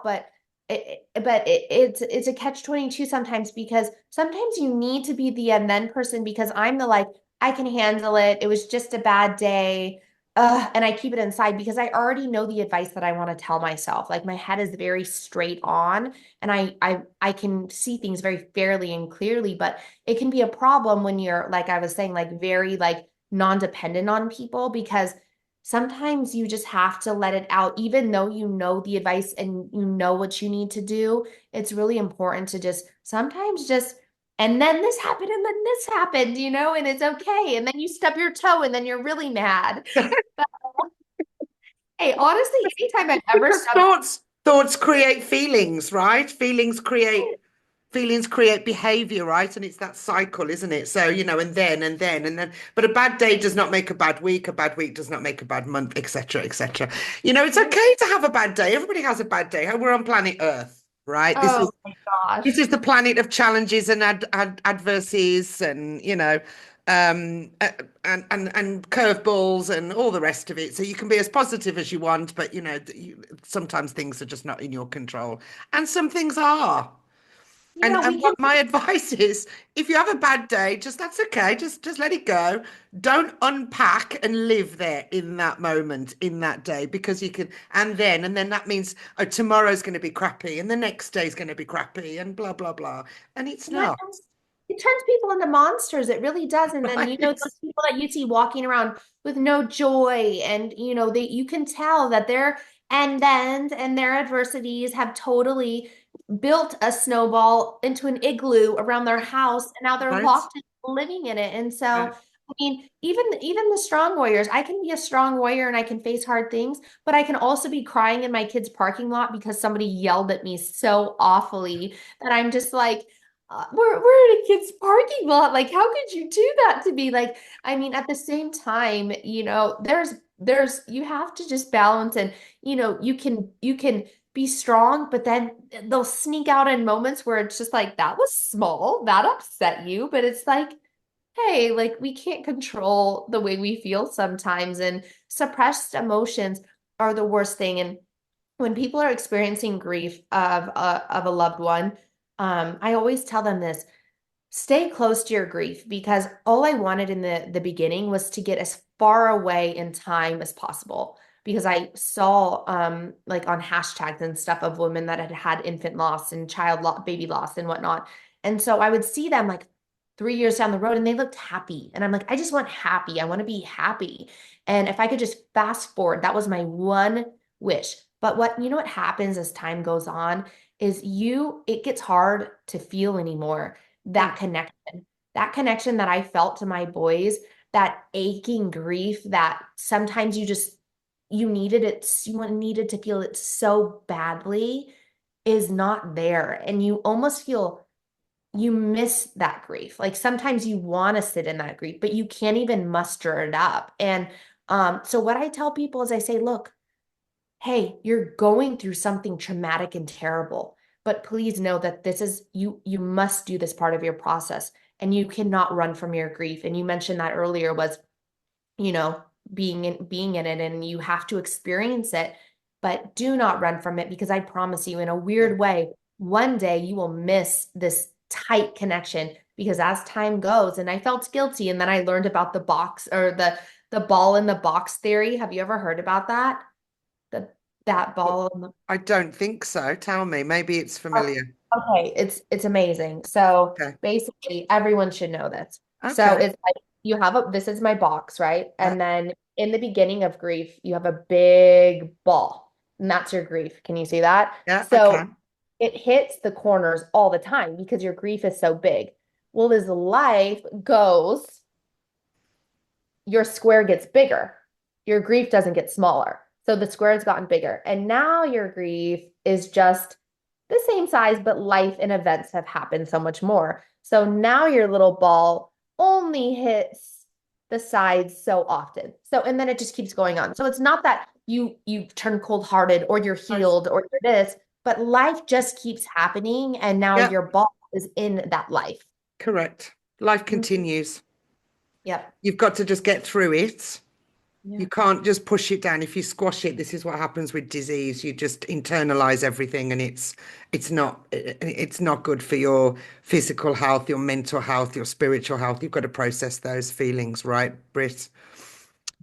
Speaker 2: But it's a catch 22 sometimes because sometimes you need to be the and then person because I'm the like, I can handle it. It was just a bad day. And I keep it inside because I already know the advice that I want to tell myself. Like my head is very straight on and I can see things very fairly and clearly, but it can be a problem when you're, like I was saying, like very like non-dependent on people because sometimes you just have to let it out, even though you know the advice and you know what you need to do. It's really important to just sometimes just, and then this happened, and then this happened, and it's okay. And then you stub your toe, and then you're really mad. But hey, honestly, anytime I've ever
Speaker 1: Because
Speaker 2: stubbed,
Speaker 1: thoughts create feelings, right? Feelings create behavior, right? And it's that cycle, isn't it? So, and then, but a bad day does not make a bad week does not make a bad month, etc., etc. It's okay to have a bad day. Everybody has a bad day. We're on planet Earth. right?
Speaker 2: Oh my
Speaker 1: This
Speaker 2: gosh.
Speaker 1: is the planet of challenges and adversities, and and curveballs and all the rest of it. So you can be as positive as you want, but sometimes things are just not in your control, and some things are. And
Speaker 2: We can
Speaker 1: what my advice is, if you have a bad day, that's okay. Just let it go. Don't unpack and live there in that moment, in that day, because you can. And then that means, oh, tomorrow's going to be crappy, and the next day's going to be crappy, and blah blah blah. And it's
Speaker 2: Yeah,
Speaker 1: not,
Speaker 2: it turns people into monsters. It really does. And then,
Speaker 1: right?
Speaker 2: those people that you see walking around with no joy, and you can tell that their ends and their adversities have totally built a snowball into an igloo around their house, and now they're
Speaker 1: Right?
Speaker 2: locked in living in it. And so,
Speaker 1: Right.
Speaker 2: I mean, even the strong warriors, I can be a strong warrior and I can face hard things, but I can also be crying in my kid's parking lot because somebody yelled at me so awfully that I'm just like, we're in a kid's parking lot. Like, how could you do that to me? Like, I mean, at the same time, there's you have to just balance, and you can be strong, but then they'll sneak out in moments where it's just like, that was small, that upset you, but it's like, hey, like, we can't control the way we feel sometimes, and suppressed emotions are the worst thing. And when people are experiencing grief of a loved one, I always tell them this: stay close to your grief, because all I wanted in the beginning was to get as far away in time as possible, because I saw like on hashtags and stuff of women that had had infant loss and baby loss and whatnot. And so I would see them like 3 years down the road and they looked happy. And I'm like, I just want happy. I want to be happy. And if I could just fast forward, that was my one wish. But what happens as time goes on is it gets hard to feel anymore,
Speaker 1: Mm.
Speaker 2: that connection that I felt to my boys, that aching grief that sometimes you needed it, you needed to feel it so badly, is not there. And you almost feel you miss that grief. Like, sometimes you want to sit in that grief, but you can't even muster it up. And so what I tell people is, I say, look, hey, you're going through something traumatic and terrible, but please know that this is you must do this part of your process, and you cannot run from your grief. And you mentioned that earlier was, you know, being in it, and you have to experience it, but do not run from it, because I promise you, in a
Speaker 1: Yeah.
Speaker 2: weird way, one day you will miss this tight connection, because as time goes, and I felt guilty, and then I learned about the box, or the ball in the box theory. Have you ever heard about that? The that ball in the
Speaker 1: I don't think so. Tell me. Maybe it's
Speaker 2: Oh,
Speaker 1: familiar.
Speaker 2: okay, it's amazing. So
Speaker 1: Okay.
Speaker 2: basically, everyone should know this. So
Speaker 1: Okay.
Speaker 2: it's like, this is my box, right?
Speaker 1: Yeah.
Speaker 2: And then in the beginning of grief, you have a big ball, and that's your grief. Can you see that?
Speaker 1: Yeah. Okay.
Speaker 2: So it hits the corners all the time because your grief is so big. Well, as life goes, your square gets bigger. Your grief doesn't get smaller. So the square has gotten bigger. And now your grief is just the same size, but life and events have happened so much more. So now your little ball only hits the sides so often. So, and then it just keeps going on. So it's not that you turn cold-hearted, or you're
Speaker 1: Right.
Speaker 2: healed, or you're this, but life just keeps happening. And now
Speaker 1: Yeah.
Speaker 2: your ball is in that life.
Speaker 1: Correct. Life
Speaker 2: Mhm.
Speaker 1: continues.
Speaker 2: Yep.
Speaker 1: You've got to just get through it. You
Speaker 2: Yeah.
Speaker 1: can't just push it down. If you squash it, this is what happens with disease. You just internalize everything, and it's not good for your physical health, your mental health, your spiritual health. You've got to process those feelings, right, Britt?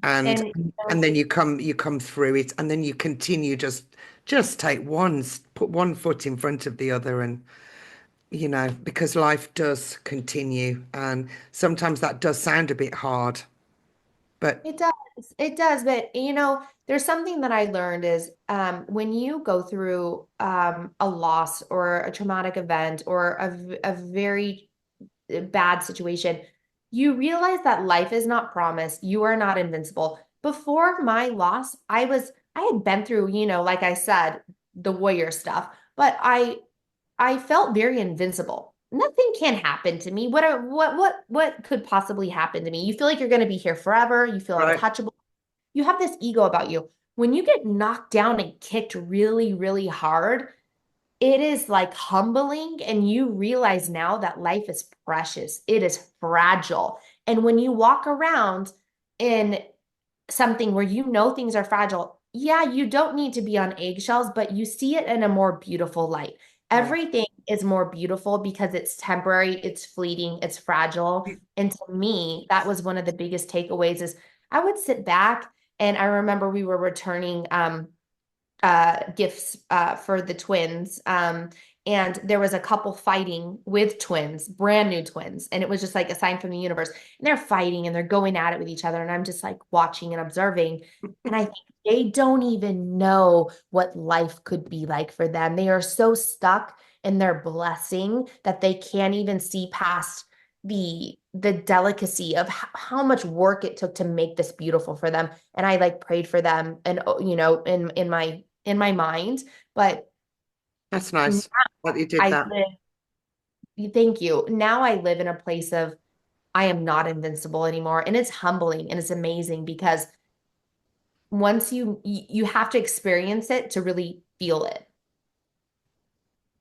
Speaker 1: And
Speaker 2: And
Speaker 1: and then you come through it, and then you continue, just put one foot in front of the other, and because life does continue, and sometimes that does sound a bit hard, but
Speaker 2: it does. It does. But there's something that I learned is, when you go through a loss or a traumatic event, or a very bad situation, you realize that life is not promised. You are not invincible. Before my loss, I had been through, like I said, the warrior stuff, but I felt very invincible. Nothing can happen to me. What could possibly happen to me? You feel like you're going to be here forever. You feel
Speaker 1: right,
Speaker 2: untouchable. You have this ego about you. When you get knocked down and kicked really, really hard, it is like humbling, and you realize now that life is precious. It is fragile. And when you walk around in something where you know things are fragile, yeah, you don't need to be on eggshells, but you see it in a more beautiful light.
Speaker 1: Yeah.
Speaker 2: Everything is more beautiful because it's temporary, it's fleeting, it's fragile. And to me, that was one of the biggest takeaways is I would sit back, and I remember we were returning gifts for the twins. And there was a couple fighting with twins, brand new twins. And it was just like a sign from the universe. And they're fighting and they're going at it with each other. And I'm just like watching and observing. And I think they don't even know what life could be like for them. They are so stuck in their blessing that they can't even see past the delicacy of how much work it took to make this beautiful for them. And I like prayed for them, and in my mind. But
Speaker 1: That's
Speaker 2: now
Speaker 1: nice that you did
Speaker 2: I
Speaker 1: that.
Speaker 2: live, thank you. Now I live in a place of I am not invincible anymore. And it's humbling and it's amazing because once you have to experience it to really feel it.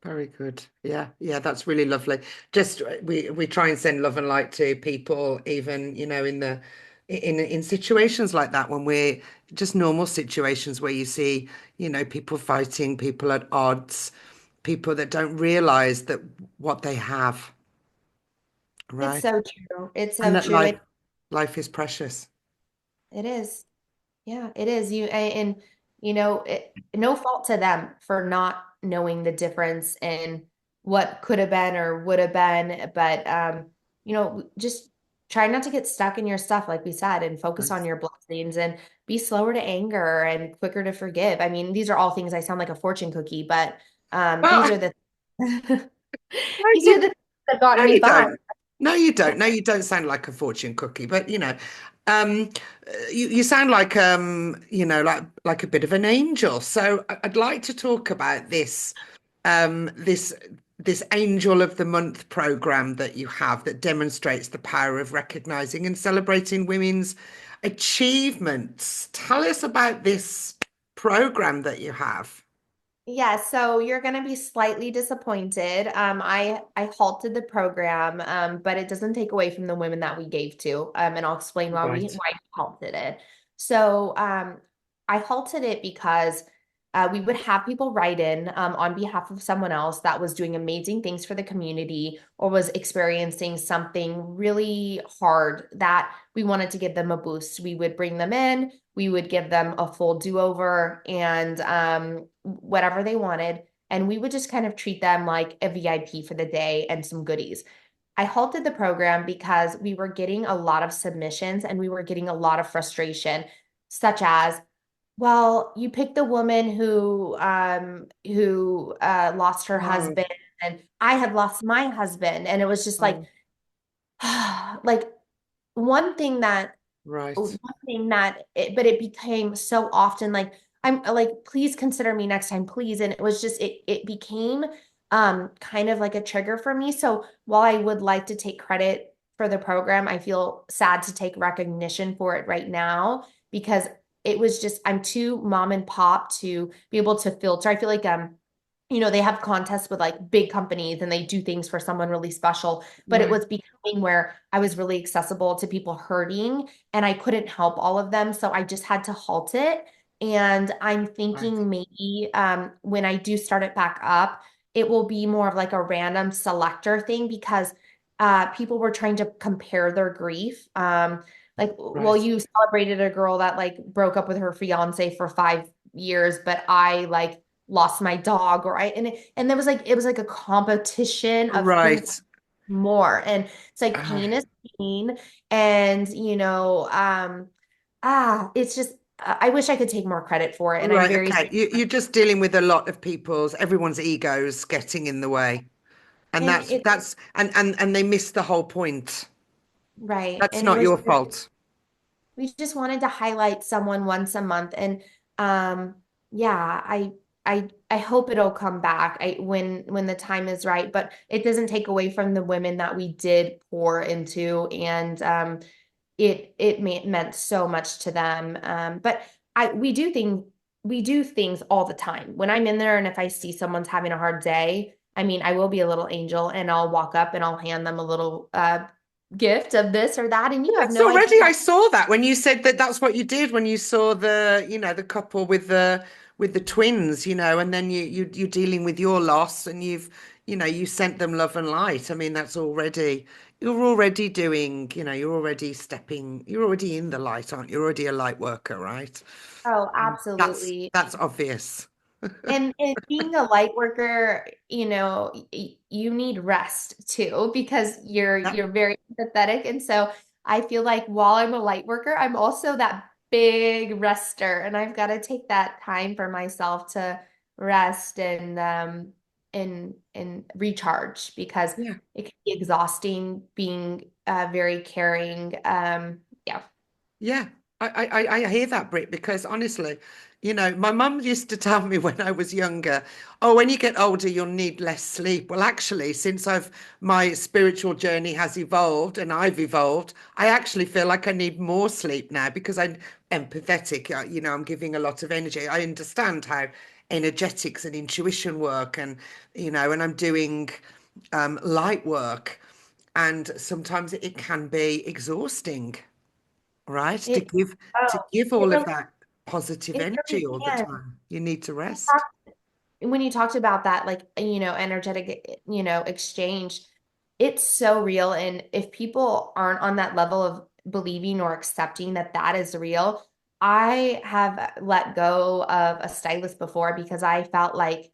Speaker 1: Very good. Yeah, yeah, that's really lovely. Just we try and send love and light to people, even, in the in situations like that when we're just normal situations where you see, people fighting, people at odds, people that don't realize that what they have,
Speaker 2: It's
Speaker 1: right?
Speaker 2: so true. It's
Speaker 1: And
Speaker 2: so
Speaker 1: that
Speaker 2: true.
Speaker 1: life is precious.
Speaker 2: It is. Yeah, it is. No fault to them for not knowing the difference in what could have been or would have been, but just try not to get stuck in your stuff, like we said, and focus on
Speaker 1: Nice.
Speaker 2: your blessings and be slower to anger and quicker to forgive. I mean, these are all things I sound like a fortune cookie, but these
Speaker 1: Well,
Speaker 2: are the
Speaker 1: I
Speaker 2: these are
Speaker 1: did.
Speaker 2: the things that got
Speaker 1: No,
Speaker 2: me
Speaker 1: you
Speaker 2: by.
Speaker 1: don't. No, you don't. No, you don't sound like a fortune cookie, but um, you sound like like a bit of an angel. So I'd like to talk about this this Angel of the Month program that you have that demonstrates the power of recognizing and celebrating women's achievements. Tell us about this program that you have.
Speaker 2: Yeah, so you're going to be slightly disappointed. I halted the program, but it doesn't take away from the women that we gave to. And I'll explain
Speaker 1: Right.
Speaker 2: why we halted it. So I halted it because we would have people write in on behalf of someone else that was doing amazing things for the community or was experiencing something really hard that we wanted to give them a boost. We would bring them in, we would give them a full do-over and whatever they wanted. And we would just kind of treat them like a VIP for the day and some goodies. I halted the program because we were getting a lot of submissions and we were getting a lot of frustration, such as, well, you picked the woman who lost her
Speaker 1: Oh,
Speaker 2: husband, and I had lost my husband. And it was just like,
Speaker 1: oh,
Speaker 2: like one thing that
Speaker 1: right.
Speaker 2: one thing that but it became so often like I'm like, please consider me next time, please. And it was just it became kind of like a trigger for me. So while I would like to take credit for the program, I feel sad to take recognition for it right now because it was just I'm too mom and pop to be able to filter. I feel like they have contests with like big companies and they do things for someone really special, but it
Speaker 1: Right.
Speaker 2: was becoming where I was really accessible to people hurting and I couldn't help all of them. So I just had to halt it. And I'm
Speaker 1: Right.
Speaker 2: thinking maybe when I do start it back up, it will be more of like a random selector thing because people were trying to compare their grief. Like, well,
Speaker 1: Right.
Speaker 2: you celebrated a girl that like broke up with her fiance for 5 years, but I like lost my dog or and there was like it was like a competition of who
Speaker 1: Right.
Speaker 2: more, and it's like
Speaker 1: Ah,
Speaker 2: pain is pain. And it's just I wish I could take more credit for it, and I'm
Speaker 1: right.
Speaker 2: very
Speaker 1: Okay. You're just dealing with a lot of everyone's egos getting in the way. And
Speaker 2: and
Speaker 1: that's
Speaker 2: it
Speaker 1: that's and they miss the whole point.
Speaker 2: right,
Speaker 1: That's
Speaker 2: and it
Speaker 1: not
Speaker 2: was
Speaker 1: your fault.
Speaker 2: we just wanted to highlight someone once a month. And um yeah, I hope it'll come back when the time is right, but it doesn't take away from the women that we did pour into. And it meant so much to them. But we do think we do things all the time. When I'm in there and if I see someone's having a hard day, I mean, I will be a little angel and I'll walk up and I'll hand them a little gift of this or that. And you have
Speaker 1: That's
Speaker 2: no idea.
Speaker 1: already, I saw that when you said that that's what you did when you saw the, the couple with the twins, and then you're dealing with your loss and you sent them love and light. I mean, you're already doing, you're already in the light, aren't you? You're already a light worker, right?
Speaker 2: Oh,
Speaker 1: That's
Speaker 2: absolutely.
Speaker 1: that's obvious.
Speaker 2: And being a light worker, you need rest too because you're
Speaker 1: Yeah,
Speaker 2: you're very empathetic. And so I feel like while I'm a light worker, I'm also that big rester, and I've got to take that time for myself to rest and recharge because
Speaker 1: yeah.
Speaker 2: it can be exhausting being very caring. Yeah.
Speaker 1: Yeah, I hear that, Brit, because honestly, my mum used to tell me when I was younger, oh, when you get older, you'll need less sleep. Well, actually, since my spiritual journey has evolved and I've evolved, I actually feel like I need more sleep now because I'm empathetic. I'm giving a lot of energy. I understand how energetics and intuition work, and I'm doing light work, and sometimes it can be exhausting, right? To
Speaker 2: It,
Speaker 1: give to
Speaker 2: oh,
Speaker 1: give
Speaker 2: it
Speaker 1: all of
Speaker 2: really,
Speaker 1: that positive
Speaker 2: it really
Speaker 1: energy all the
Speaker 2: can.
Speaker 1: time. You need to rest.
Speaker 2: When you talked about that, like, energetic, exchange, it's so real. And if people aren't on that level of believing or accepting that that is real, I have let go of a stylist before because I felt like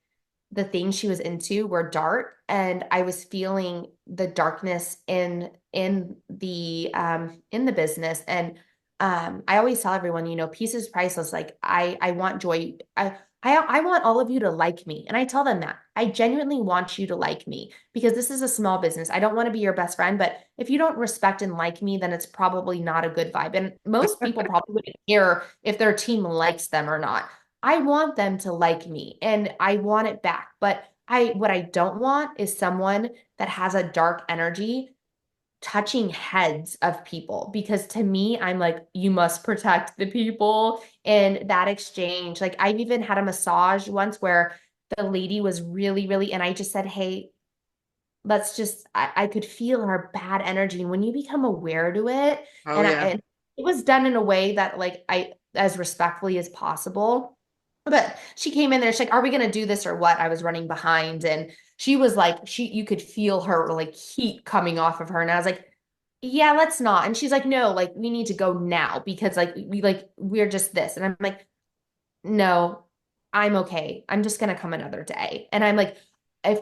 Speaker 2: the things she was into were dark, and I was feeling the darkness in the business. And I always tell everyone, peace is priceless. Like I want joy. I want all of you to like me. And I tell them that I genuinely want you to like me because this is a small business. I don't want to be your best friend, but if you don't respect and like me, then it's probably not a good vibe. And most people probably wouldn't care if their team likes them or not. I want them to like me and I want it back. But what I don't want is someone that has a dark energy touching heads of people because to me I'm like you must protect the people and that exchange. Like I've even had a massage once where the lady was really, and I just said, hey, let's just I could feel her bad energy, and when you become aware to it,
Speaker 1: Oh
Speaker 2: and
Speaker 1: yeah.
Speaker 2: it was done in a way that like I as respectfully as possible. But she came in there, she's like, are we gonna do this or what? I was running behind, and she was like, you could feel her like heat coming off of her. And I was like, yeah, let's not. And she's like, no, like we need to go now because we're just this. And I'm like, no, I'm okay. I'm just gonna come another day. And I'm like, if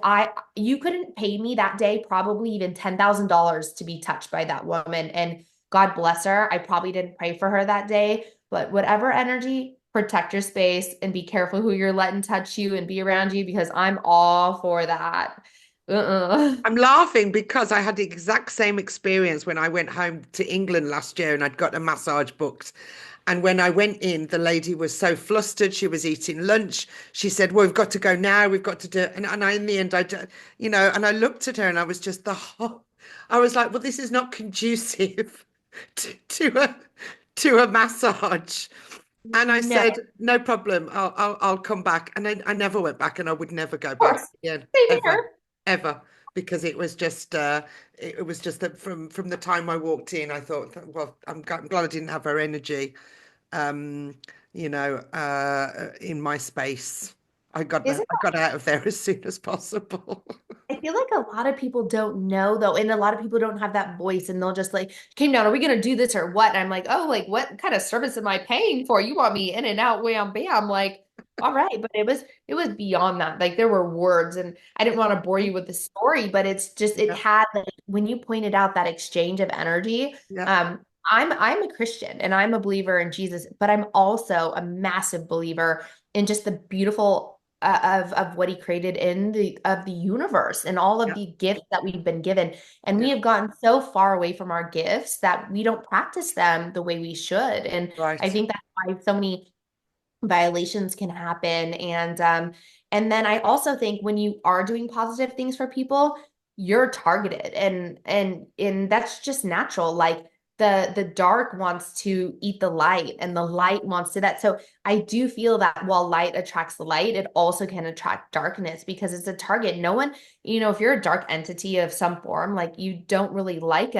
Speaker 2: you couldn't pay me that day, probably even $10,000 to be touched by that woman. And God bless her. I probably didn't pray for her that day, but whatever energy, protect your space and be careful who you're letting touch you and be around you because I'm all for that. Uh-uh.
Speaker 1: I'm laughing because I had the exact same experience when I went home to England last year and I'd got a massage booked. And when I went in, the lady was so flustered. She was eating lunch. She said, well, we've got to go now. We've got to do it. And in the end, and I looked at her and I was just I was like, well, this is not conducive to a massage. And I
Speaker 2: No,
Speaker 1: said, no problem. I'll come back. And I never went back, and I would never go
Speaker 2: of
Speaker 1: back
Speaker 2: course.
Speaker 1: again,
Speaker 2: Same
Speaker 1: ever,
Speaker 2: here.
Speaker 1: ever, because it was just that from the time I walked in, I thought, well, I'm glad I didn't have her energy, um, in my space. I got
Speaker 2: Isn't
Speaker 1: I got out of there as soon as possible.
Speaker 2: I feel like a lot of people don't know though, and a lot of people don't have that voice, and they'll just like, came down, are we gonna do this or what? And I'm like, oh, like what kind of service am I paying for? You want me in and out, wham, bam. Like, all right, but it was beyond that. Like there were words, and I didn't want to bore you with the story, but it's just it
Speaker 1: Yeah,
Speaker 2: had like when you pointed out that exchange of energy.
Speaker 1: yeah,
Speaker 2: I'm a Christian and I'm a believer in Jesus, but I'm also a massive believer in just the beautiful of what he created in the universe and all of
Speaker 1: yeah,
Speaker 2: the gifts that we've been given. And we
Speaker 1: yeah.
Speaker 2: have gotten so far away from our gifts that we don't practice them the way we should. And I
Speaker 1: Right.
Speaker 2: think that's why so many violations can happen. And then I also think when you are doing positive things for people, you're targeted, and that's just natural. Like the dark wants to eat the light and the light wants to that. So I do feel that while light attracts the light, it also can attract darkness because it's a target. No one, if you're a dark entity of some form, like you don't really like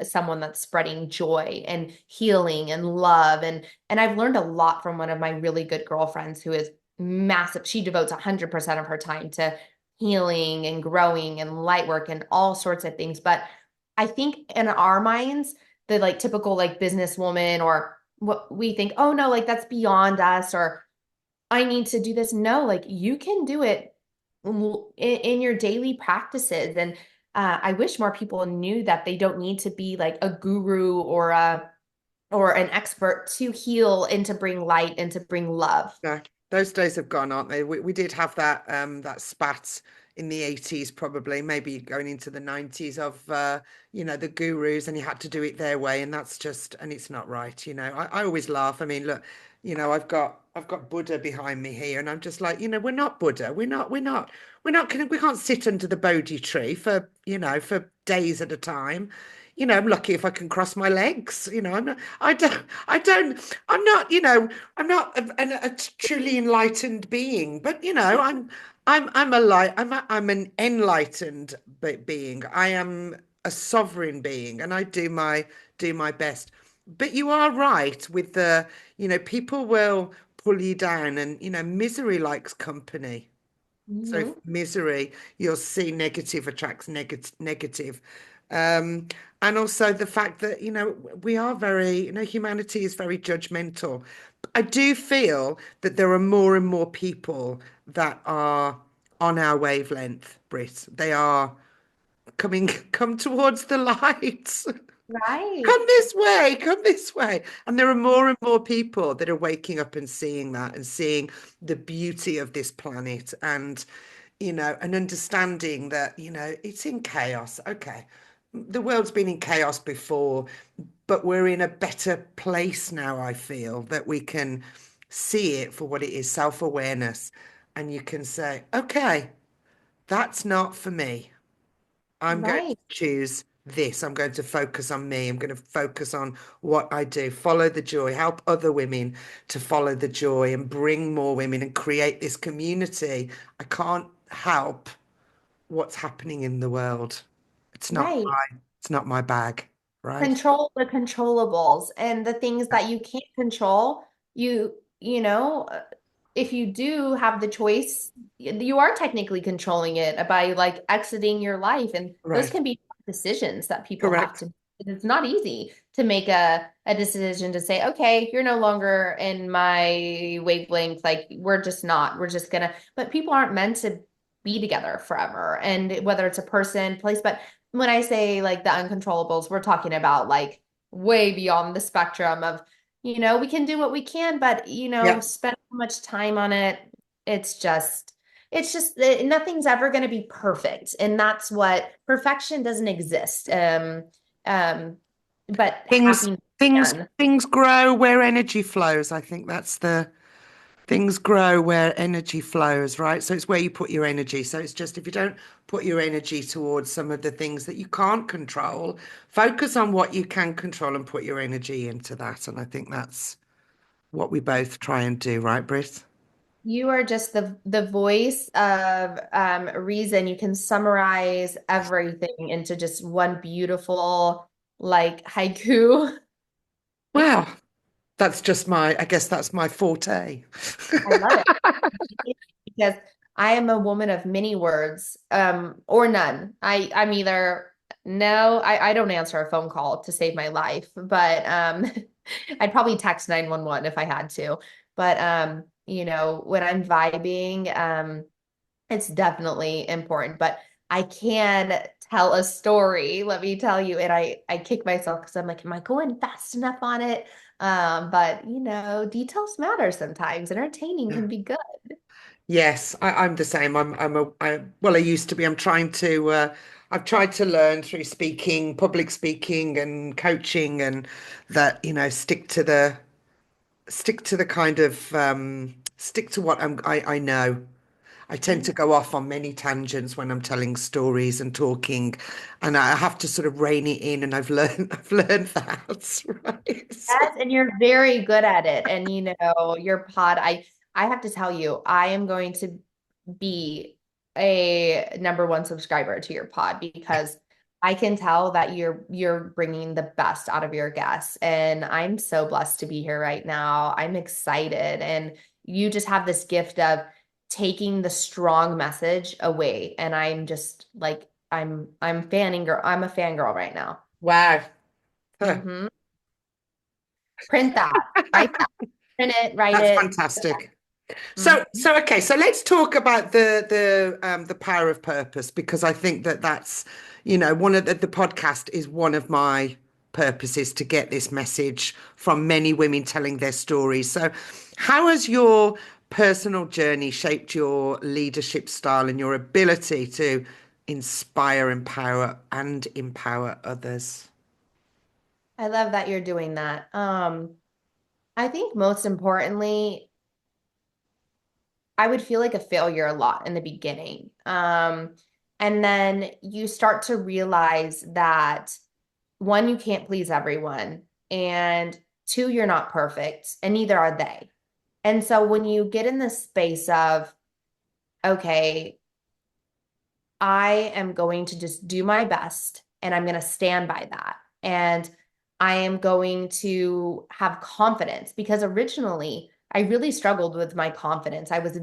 Speaker 2: someone that's spreading joy and healing and love. And I've learned a lot from one of my really good girlfriends who is massive. She devotes 100% of her time to healing and growing and light work and all sorts of things. But I think in our minds, the like typical like businesswoman or what we think, oh no, like that's beyond us, or I need to do this. No, like you can do it in your daily practices. And I wish more people knew that they don't need to be like a guru or an expert to heal and to bring light and to bring love.
Speaker 1: Yeah, those days have gone, aren't they? We did have that spat in the 80s, probably, maybe going into the 90s of the gurus, and you had to do it their way, and it's not right, I always laugh. I mean, look, I've got Buddha behind me here, and I'm just like, we're not Buddha. We can't sit under the Bodhi tree for days at a time. I'm lucky if I can cross my legs. I'm not, I'm not a truly enlightened being, but I'm an enlightened being. I am a sovereign being, and I do my best. But you are right with people will pull you down, and misery likes company. So
Speaker 2: Mhm.
Speaker 1: misery, you'll see negative attracts negative. Um, and also the fact that, we are very, humanity is very judgmental. I do feel that there are more and more people that are on our wavelength, Brit. They are come towards the light.
Speaker 2: Right.
Speaker 1: Come this way, come this way. And there are more and more people that are waking up and seeing that and seeing the beauty of this planet and understanding that, it's in chaos. Okay. The world's been in chaos before, but we're in a better place now, I feel, that we can see it for what it is, self-awareness. And you can say, okay, that's not for me. I'm going to
Speaker 2: Right.
Speaker 1: choose this. I'm going to focus on me. I'm going to focus on what I do, follow the joy, help other women to follow the joy and bring more women and create this community. I can't help what's happening in the world. It's not
Speaker 2: Right.
Speaker 1: my bag, right?
Speaker 2: Control the controllables and the things that you can't control. You know, if you do have the choice, you are technically controlling it by like exiting your life. And those
Speaker 1: Right.
Speaker 2: can be decisions that people have
Speaker 1: Correct.
Speaker 2: to. It's not easy to make a decision to say, okay, you're no longer in my wavelength. Like we're just gonna, but people aren't meant to be together forever. And whether it's a person, place, but when I say like the uncontrollables, we're talking about like way beyond the spectrum of, we can do what we can, but
Speaker 1: Yeah.
Speaker 2: spend so much time on it. It's just, nothing's ever going to be perfect. And that's what perfection doesn't exist. Um, but
Speaker 1: Things
Speaker 2: happiness
Speaker 1: things
Speaker 2: can.
Speaker 1: things grow where energy flows. I think that's the things grow where energy flows, right? So it's where you put your energy. So it's just if you don't put your energy towards some of the things that you can't control, focus on what you can control and put your energy into that. And I think that's what we both try and do, right, Britt?
Speaker 2: You are just the voice of reason. You can summarize everything into just one beautiful like haiku.
Speaker 1: Well, I guess that's my forte.
Speaker 2: I love it because I am a woman of many words, or none. I'm either no, I don't answer a phone call to save my life, but I'd probably text 911 if I had to. But when I'm vibing, it's definitely important. But I can tell a story, let me tell you, and I kick myself because I'm like, am I going fast enough on it? But details matter sometimes. Entertaining
Speaker 1: Yeah.
Speaker 2: can be good.
Speaker 1: Yes, I'm the same. Well, I used to be. I've tried to learn through speaking, public speaking and coaching and that, stick to the kind of stick to what I know. I tend to go off on many tangents when I'm telling stories and talking, and I have to sort of rein it in, and I've learned that, right?
Speaker 2: Yes, and you're very good at it. And your pod, I have to tell you, I am going to be a number one subscriber to your pod because I can tell that you're bringing the best out of your guests. And I'm so blessed to be here right now. I'm excited, and you just have this gift of taking the strong message away. And I'm just like I'm fanning girl. I'm a fangirl right now.
Speaker 1: Wow. Huh.
Speaker 2: Hmm. Print that, write that, print it, write
Speaker 1: That's
Speaker 2: it.
Speaker 1: fantastic. So,
Speaker 2: Mhm.
Speaker 1: so okay, so let's talk about the power of purpose, because I think that that's, one of the podcast is one of my purposes, to get this message from many women telling their stories. So, how has your personal journey shaped your leadership style and your ability to inspire, empower others?
Speaker 2: I love that you're doing that. I think most importantly, I would feel like a failure a lot in the beginning. And then you start to realize that one, you can't please everyone, and two, you're not perfect, and neither are they. And so when you get in this space of, okay, I am going to just do my best and I'm going to stand by that. And I am going to have confidence because originally I really struggled with my confidence. I'd say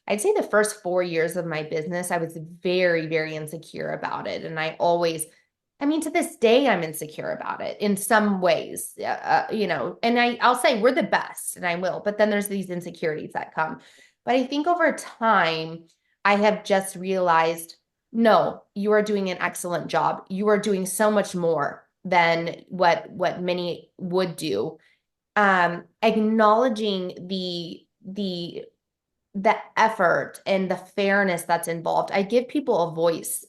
Speaker 2: the first 4 years of my business, I was very, very insecure about it. And I mean, to this day, I'm insecure about it in some ways, and I'll say we're the best and I will, but then there's these insecurities that come. But I think over time, I have just realized, no, you are doing an excellent job. You are doing so much more than what many would do. Acknowledging the effort and the fairness that's involved. I give people a voice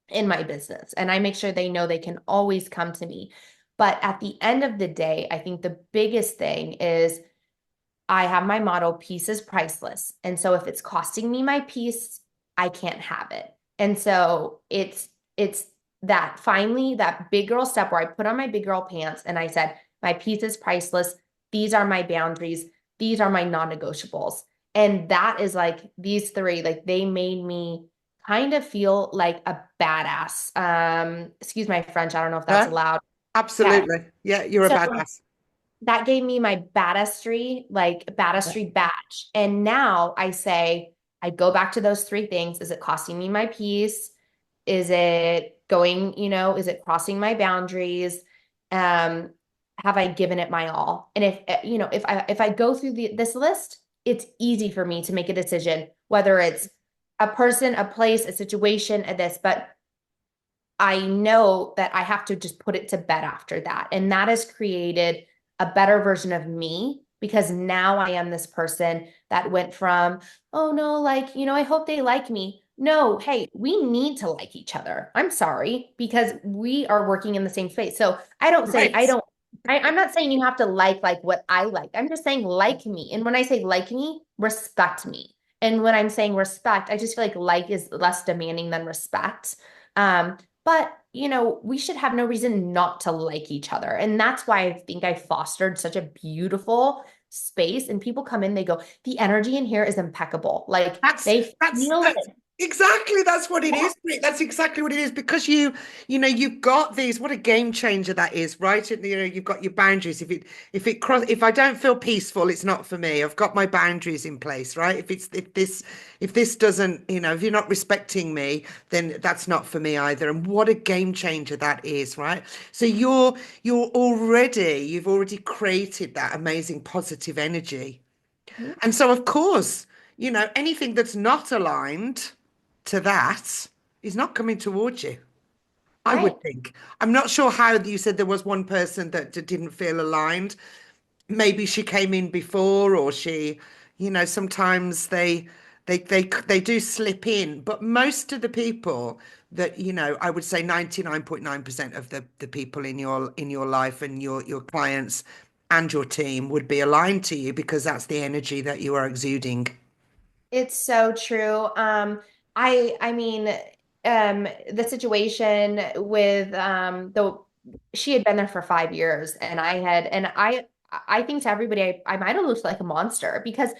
Speaker 2: in my business, and I make sure they know they can always come to me. But at the end of the day, I think the biggest thing is I have my motto, peace is priceless. And so if it's costing me my peace, I can't have it. And so it's that finally that big girl step where I put on my big girl pants and I said, my peace is priceless. These are my boundaries. These are my non-negotiables. And that is like these three, like they made me kind of feel like a badass. Excuse my French. I don't know if that's
Speaker 1: Huh?
Speaker 2: allowed. Okay.
Speaker 1: Absolutely. Yeah, you're a
Speaker 2: So
Speaker 1: badass.
Speaker 2: that gave me my baddestry badge. And now I say, I go back to those three things. Is it costing me my peace? Is it is it crossing my boundaries? Um, have I given it my all? And if I go through this list, it's easy for me to make a decision, whether it's a person, a place, a situation, a this, but I know that I have to just put it to bed after that. And that has created a better version of me because now I am this person that went from, oh no, I hope they like me. No, hey, we need to like each other. I'm sorry, because we are working in the same space. So
Speaker 1: Right.
Speaker 2: I'm not saying you have to like what I like. I'm just saying like me. And when I say like me, respect me. And when I'm saying respect, I just feel like is less demanding than respect. But, we should have no reason not to like each other. And that's why I think I fostered such a beautiful space. And people come in, they go, the energy in here is impeccable. Like
Speaker 1: That's
Speaker 2: they
Speaker 1: that's
Speaker 2: feel
Speaker 1: that's
Speaker 2: it.
Speaker 1: exactly that's what it
Speaker 2: Yeah.
Speaker 1: is. Brit. That's exactly what it is, because you've got these. What a game changer that is, right? And, you've got your boundaries. If I don't feel peaceful, it's not for me. I've got my boundaries in place, right? If this doesn't, if you're not respecting me, then that's not for me either. And what a game changer that is, right? So you've already created that amazing positive energy. And so, of course, anything that's not aligned to that is not coming towards you, I would
Speaker 2: Right.
Speaker 1: think. I'm not sure how you said there was one person that didn't feel aligned. Maybe she came in before, or sometimes they do slip in. But most of the people that, I would say 99.9% of the people in your life and your clients and your team would be aligned to you, because that's the energy that you are exuding.
Speaker 2: It's so true. I mean, the situation with the she had been there for 5 years, and I think to everybody I might have looked like a monster because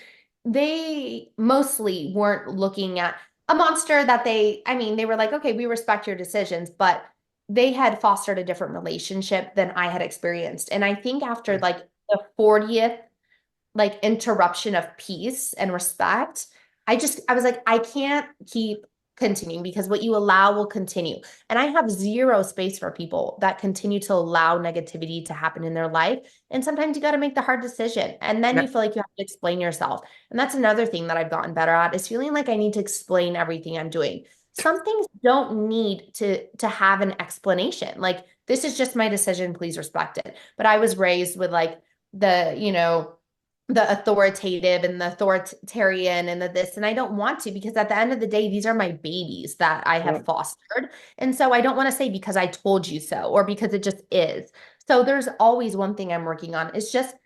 Speaker 2: they mostly weren't looking at a monster that I mean, they were like, okay, we respect your decisions, but they had fostered a different relationship than I had experienced. And I think after like the 40th like interruption of peace and respect, I was like, I can't keep continuing because what you allow will continue. And I have zero space for people that continue to allow negativity to happen in their life. And sometimes you got to make the hard decision. And then you
Speaker 1: Yeah.
Speaker 2: feel like you have to explain yourself. And that's another thing that I've gotten better at is feeling like I need to explain everything I'm doing. Some things don't need to have an explanation. Like this is just my decision, please respect it. But I was raised with like the authoritative and the authoritarian and the this. And I don't want to because at the end of the day, these are my babies that I
Speaker 1: Yeah.
Speaker 2: have fostered. And so I don't want to say because I told you so or because it just is. So there's always one thing I'm working on. It's just,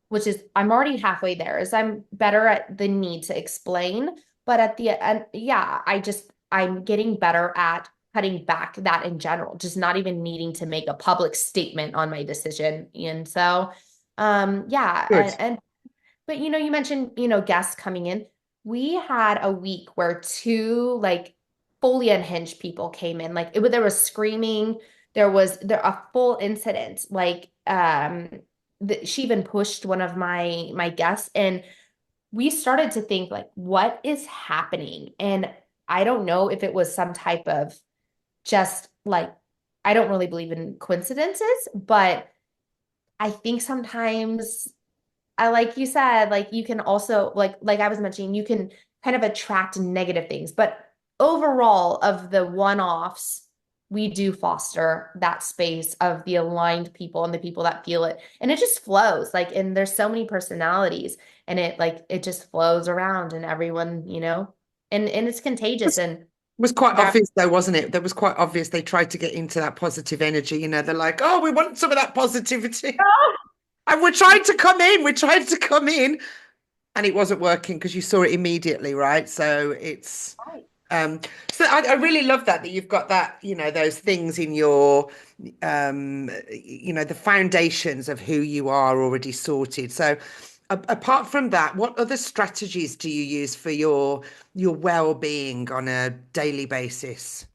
Speaker 2: which is I'm already halfway there, is I'm better at the need to explain. But at the end, yeah, I'm getting better at cutting back that in general, just not even needing to make a public statement on my decision. And so yeah,
Speaker 1: Good.
Speaker 2: and but you mentioned, guests coming in. We had a week where two like fully unhinged people came in. Like there was screaming, there a full incident. Like she even pushed one of my guests and we started to think like what is happening? And I don't know if it was some type of just like I don't really believe in coincidences, but I think sometimes like you said, like you can also like I was mentioning, you can kind of attract negative things, but overall of the one-offs, we do foster that space of the aligned people and the people that feel it. And it just flows like and there's so many personalities and it just flows around and everyone, and it's contagious and
Speaker 1: Was quite
Speaker 2: that
Speaker 1: obvious though, wasn't it? That was quite obvious. They tried to get into that positive energy. They're like, oh, we want some of that positivity. And we're trying to come in. We're trying to come in. And it wasn't working because you saw it immediately, right? So it's um I really love that you've got that, those things in your the foundations of who you are already sorted. So apart from that, what other strategies do you use for your well-being on a daily basis?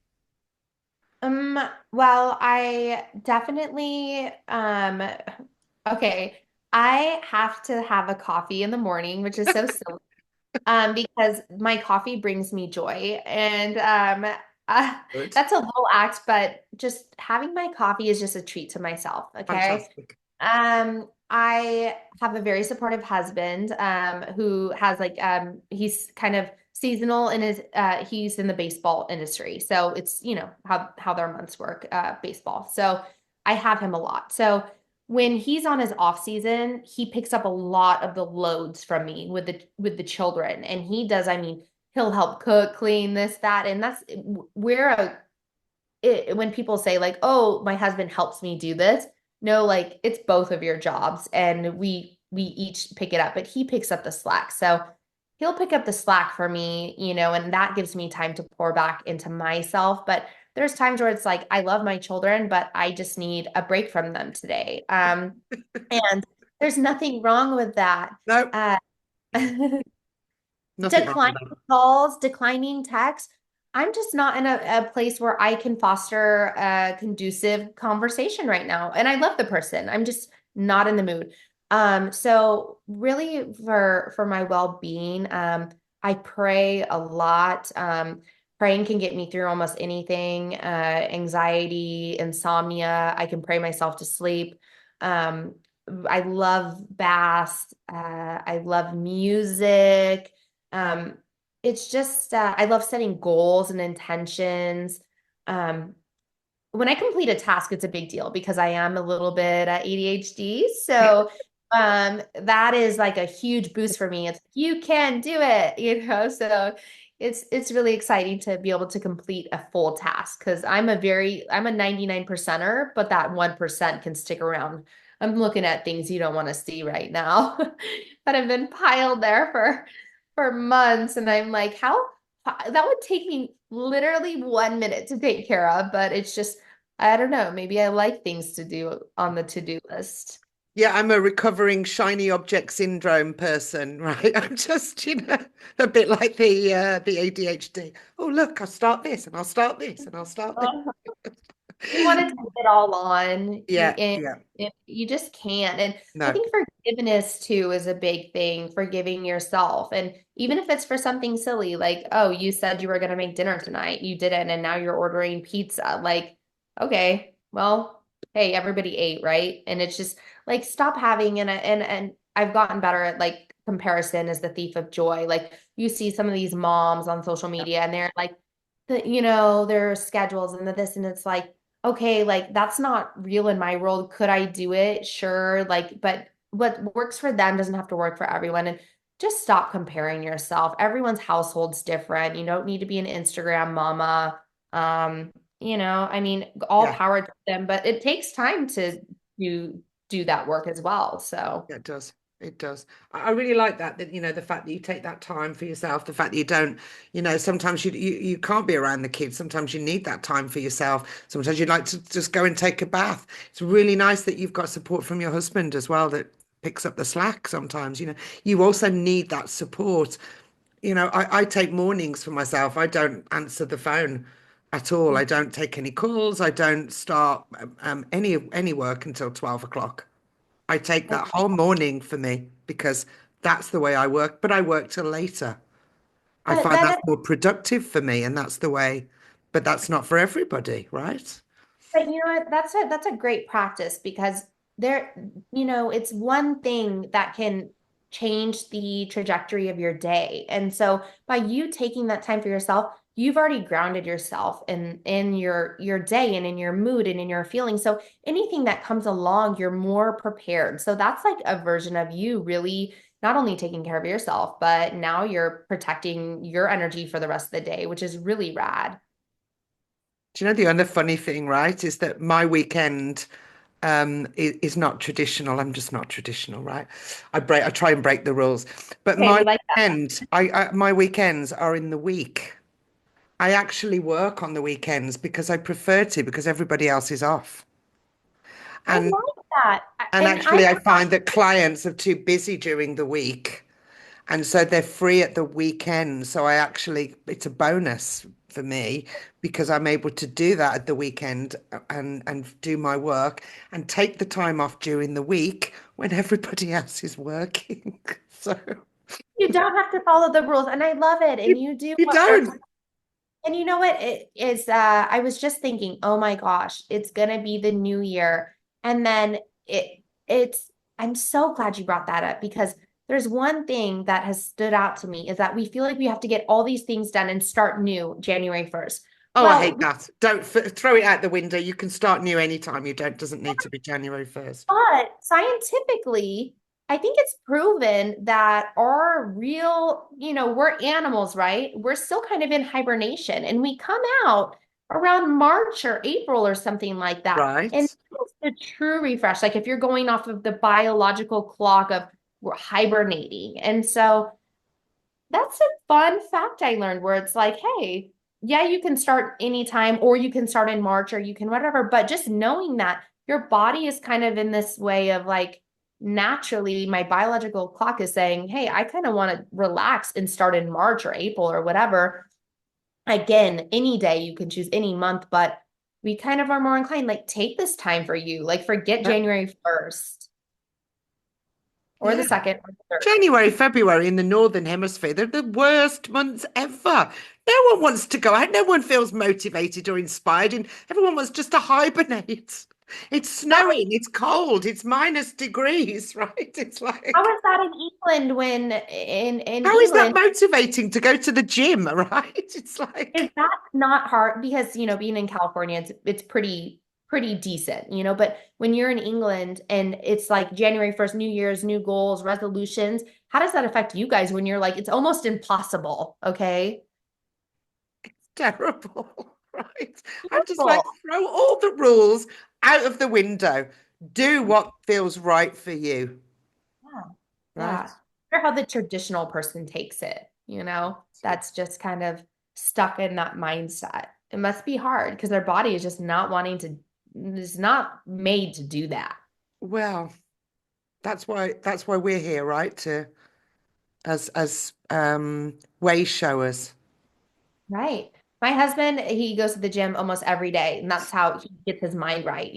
Speaker 2: Um, well, I definitely, okay. I have to have a coffee in the morning, which is so silly, because my coffee brings me joy. And uh,
Speaker 1: Good.
Speaker 2: that's a little act, but just having my coffee is just a treat to myself, okay?
Speaker 1: Fantastic.
Speaker 2: I have a very supportive husband, who has like he's kind of seasonal in his he's in the baseball industry. So it's, how their months work, baseball. So I have him a lot. So when he's on his off season, he picks up a lot of the loads from me with the children. And he does, I mean, he'll help cook, clean, this, that, and that's we're when people say like, "Oh, my husband helps me do this." No, like it's both of your jobs and we each pick it up, but he picks up the slack. So he'll pick up the slack for me, and that gives me time to pour back into myself. But there's times where it's like I love my children, but I just need a break from them today. And there's nothing wrong with that.
Speaker 1: No,
Speaker 2: Uh,
Speaker 1: nothing wrong with
Speaker 2: declining
Speaker 1: that.
Speaker 2: calls, declining texts. I'm just not in a place where I can foster a conducive conversation right now. And I love the person. I'm just not in the mood. So really for my well-being, I pray a lot. Praying can get me through almost anything, anxiety, insomnia. I can pray myself to sleep. I love baths. I love music. Um, it's just I love setting goals and intentions. Um, when I complete a task, it's a big deal because I am a little bit ADHD. So that is like a huge boost for me. It's you can do it. So it's really exciting to be able to complete a full task because I'm a 99 percenter, but that 1% can stick around. I'm looking at things you don't want to see right now that have been piled there for for months. And I'm like, how that would take me literally 1 minute to take care of, but it's just, I don't know, maybe I like things to do on the to-do list.
Speaker 1: Yeah, I'm a recovering shiny object syndrome person, right? I'm just, a bit like the ADHD. Oh, look, I'll start this and I'll start this and I'll start this.
Speaker 2: You want to take it all on,
Speaker 1: Yeah,
Speaker 2: and
Speaker 1: yeah.
Speaker 2: you just can't. And I
Speaker 1: No,
Speaker 2: think forgiveness too is a big thing, forgiving yourself. And even if it's for something silly, like, oh, you said you were going to make dinner tonight, you didn't, and now you're ordering pizza. Like, okay, well, hey, everybody ate, right? And it's just like stop having and I've gotten better at like comparison is the thief of joy. Like you see some of these moms on social
Speaker 1: yeah,
Speaker 2: media and they're like their schedules and the this and it's like okay, like that's not real in my world. Could I do it? Sure. Like, but what works for them doesn't have to work for everyone. And just stop comparing yourself. Everyone's household's different. You don't need to be an Instagram mama. I mean, all
Speaker 1: yeah.
Speaker 2: power to them, but it takes time to do do that work as well. So
Speaker 1: Yeah, it does. It does. I really like that, the fact that you take that time for yourself, the fact that you don't, sometimes you can't be around the kids. Sometimes you need that time for yourself. Sometimes you'd like to just go and take a bath. It's really nice that you've got support from your husband as well that picks up the slack sometimes. You also need that support. I take mornings for myself. I don't answer the phone at all. I don't take any calls. I don't start any work until 12 o'clock. I take that whole morning for me because that's the way I work, but I work till later. I
Speaker 2: but
Speaker 1: find that's
Speaker 2: that
Speaker 1: more productive for me, and that's the way, but that's not for everybody, right?
Speaker 2: But you know what? That's a great practice because it's one thing that can change the trajectory of your day. And so by you taking that time for yourself, you've already grounded yourself in your day and in your mood and in your feelings. So anything that comes along, you're more prepared. So that's like a version of you really not only taking care of yourself, but now you're protecting your energy for the rest of the day, which is really rad.
Speaker 1: Do you know the other funny thing, right, is that my weekend is not traditional. I'm just not traditional, right? I try and break the rules, but
Speaker 2: Okay, we like that.
Speaker 1: my weekends are in the week. I actually work on the weekends because I prefer to, because everybody else is off.
Speaker 2: I
Speaker 1: And
Speaker 2: like that.
Speaker 1: And
Speaker 2: And I
Speaker 1: actually, I find that clients are too busy during the week. And so they're free at the weekend. So it's a bonus for me because I'm able to do that at the weekend and do my work and take the time off during the week when everybody else is working. So
Speaker 2: you don't have to follow the rules, and I love it.
Speaker 1: you,
Speaker 2: And you do
Speaker 1: you
Speaker 2: what works.
Speaker 1: don't.
Speaker 2: And you know what? It is I was just thinking, oh my gosh, it's gonna be the new year. And then it's I'm so glad you brought that up because there's one thing that has stood out to me is that we feel like we have to get all these things done and start new January 1st.
Speaker 1: Oh, I hate
Speaker 2: Well,
Speaker 1: that. Don't throw it out the window. You can start new anytime. You don't, doesn't need to be January 1st.
Speaker 2: but scientifically, I think it's proven that our real, we're animals, right? We're still kind of in hibernation and we come out around March or April or something like that. And
Speaker 1: Right.
Speaker 2: it's the true refresh. Like if you're going off of the biological clock of we're hibernating. And so that's a fun fact I learned where it's like, hey, yeah, you can start anytime or you can start in March or you can whatever, but just knowing that your body is kind of in this way of like naturally my biological clock is saying, hey, I kind of want to relax and start in March or April or whatever. Again, any day you can choose any month, but we kind of are more inclined like take this time for you. Like forget
Speaker 1: Yeah.
Speaker 2: January 1st or the
Speaker 1: Yeah.
Speaker 2: 2nd or the 3rd.
Speaker 1: January, February in the Northern Hemisphere, they're the worst months ever. No one wants to go out. No one feels motivated or inspired, and everyone wants just to hibernate. It's snowing, it's cold, it's minus degrees, right? It's
Speaker 2: How
Speaker 1: like,
Speaker 2: is that in England when in
Speaker 1: how is that
Speaker 2: England
Speaker 1: motivating to go to the gym, right? It's
Speaker 2: is
Speaker 1: like,
Speaker 2: that not hard because being in California it's pretty decent, but when you're in England and it's like January 1st, New Year's, new goals, resolutions, how does that affect you guys when you're like it's almost impossible, okay?
Speaker 1: terrible, right? I'm just like,
Speaker 2: Beautiful.
Speaker 1: throw all the rules out of the window. Do what feels right for you,
Speaker 2: Yeah.
Speaker 1: right?
Speaker 2: Yeah. wonder how the traditional person takes it, that's just kind of stuck in that mindset. It must be hard because their body is just not wanting to, is not made to do that.
Speaker 1: Well, that's why we're here, right? To as way showers.
Speaker 2: Right. My husband, he goes to the gym almost every day, and that's how he gets his mind right,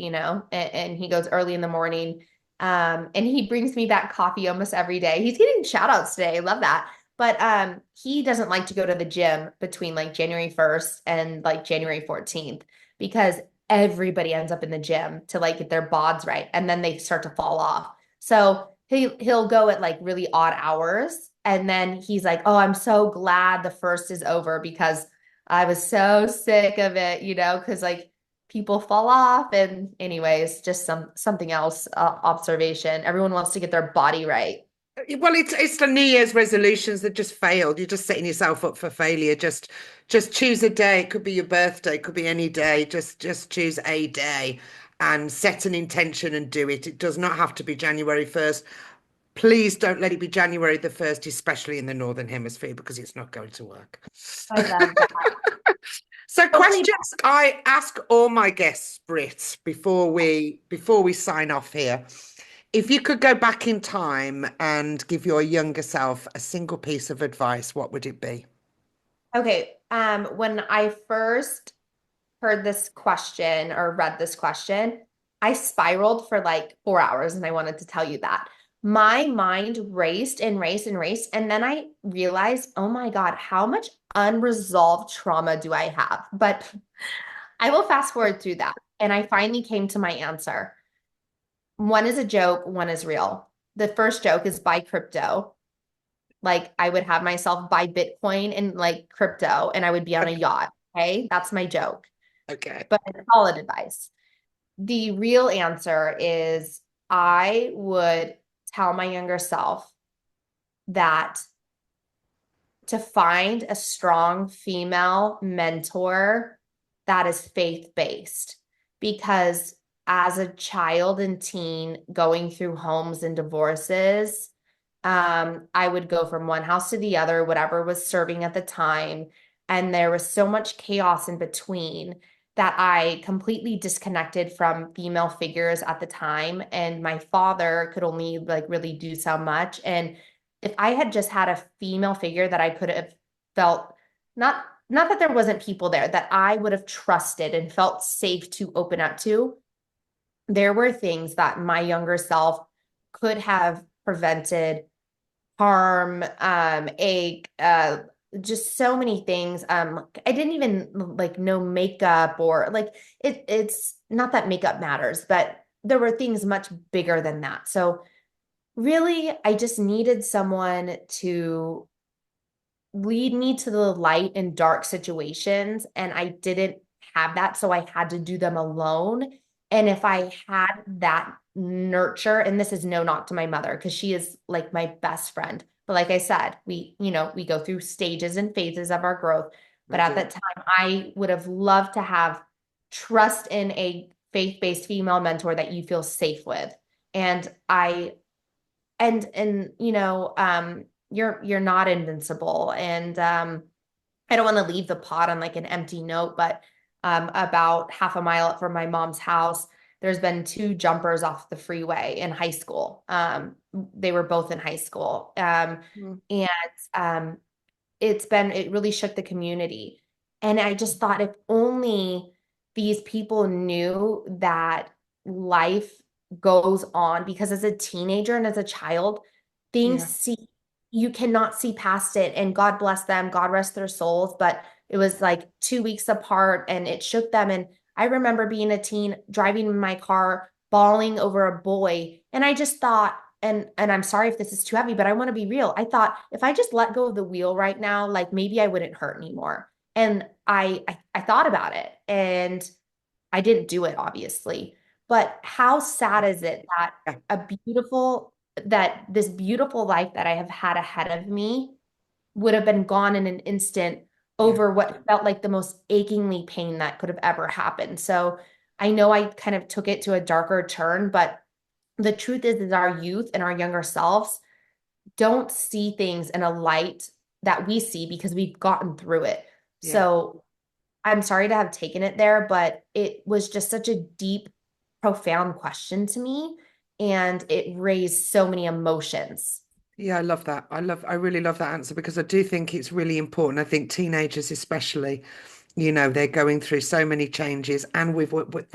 Speaker 2: and he goes early in the morning. And he brings me back coffee almost every day. He's getting shout outs today. I love that. But he doesn't like to go to the gym between like January 1st and like January 14th because everybody ends up in the gym to like get their bods right, and then they start to fall off. So he'll go at like really odd hours, and then he's like, "Oh, I'm so glad the first is over because I was so sick of it," because like people fall off. And anyways, just something else, observation. Everyone wants to get their body right.
Speaker 1: Well, it's the New Year's resolutions that just failed. You're just setting yourself up for failure. Just choose a day. It could be your birthday, it could be any day. Just choose a day and set an intention and do it. It does not have to be January 1st. Please don't let it be January the 1st, especially in the Northern Hemisphere, because it's not going to work.
Speaker 2: I love that.
Speaker 1: So
Speaker 2: Hopefully,
Speaker 1: questions I ask all my guests, Brit, before we sign off here. If you could go back in time and give your younger self a single piece of advice, what would it be?
Speaker 2: okay. When I first heard this question or read this question, I spiraled for like 4 hours, and I wanted to tell you that. My mind raced and raced and raced. And then I realized, oh my God, how much unresolved trauma do I have? But I will fast forward through that. And I finally came to my answer. One is a joke, one is real. The first joke is buy crypto. Like I would have myself buy Bitcoin and like crypto, and I would be on a yacht. Okay. That's my joke.
Speaker 1: Okay.
Speaker 2: But it's solid advice. The real answer is I would tell my younger self that to find a strong female mentor that is faith-based, because as a child and teen going through homes and divorces, I would go from one house to the other, whatever was serving at the time. And there was so much chaos in between that I completely disconnected from female figures at the time. And my father could only like really do so much. And if I had just had a female figure that I could have felt, not that there wasn't people there, that I would have trusted and felt safe to open up to, there were things that my younger self could have prevented, harm, ache, just so many things. I didn't even like know makeup, or like it's not that makeup matters, but there were things much bigger than that. So really, I just needed someone to lead me to the light in dark situations, and I didn't have that, so I had to do them alone. And if I had that nurture, and this is no knock to my mother because she is like my best friend, but like I said, we go through stages and phases of our growth. But at that time, I would have loved to have trust in a faith-based female mentor that you feel safe with. And you're not invincible. And I don't want to leave the pod on like an empty note, but about half a mile from my mom's house, there's been two jumpers off the freeway in high school. They were both in high school. And it really shook the community. And I just thought, if only these people knew that life goes on, because as a teenager and as a child, you cannot see past it. And God bless them, God rest their souls. But it was like 2 weeks apart, and it shook them. And I remember being a teen, driving in my car, bawling over a boy. And I just thought, and I'm sorry if this is too heavy, but I want to be real. I thought, if I just let go of the wheel right now, like maybe I wouldn't hurt anymore. And I thought about it, and I didn't do it, obviously. But how sad is it that this beautiful life that I have had ahead of me would have been gone in an instant over what felt like the most achingly pain that could have ever happened. So I know I kind of took it to a darker turn, but the truth is our youth and our younger selves, don't see things in a light that we see because we've gotten through it.
Speaker 1: Yeah.
Speaker 2: So I'm sorry to have taken it there, but it was just such a deep, profound question to me, and it raised so many emotions.
Speaker 1: Yeah, I love that. I really love that answer because I do think it's really important. I think teenagers especially, they're going through so many changes and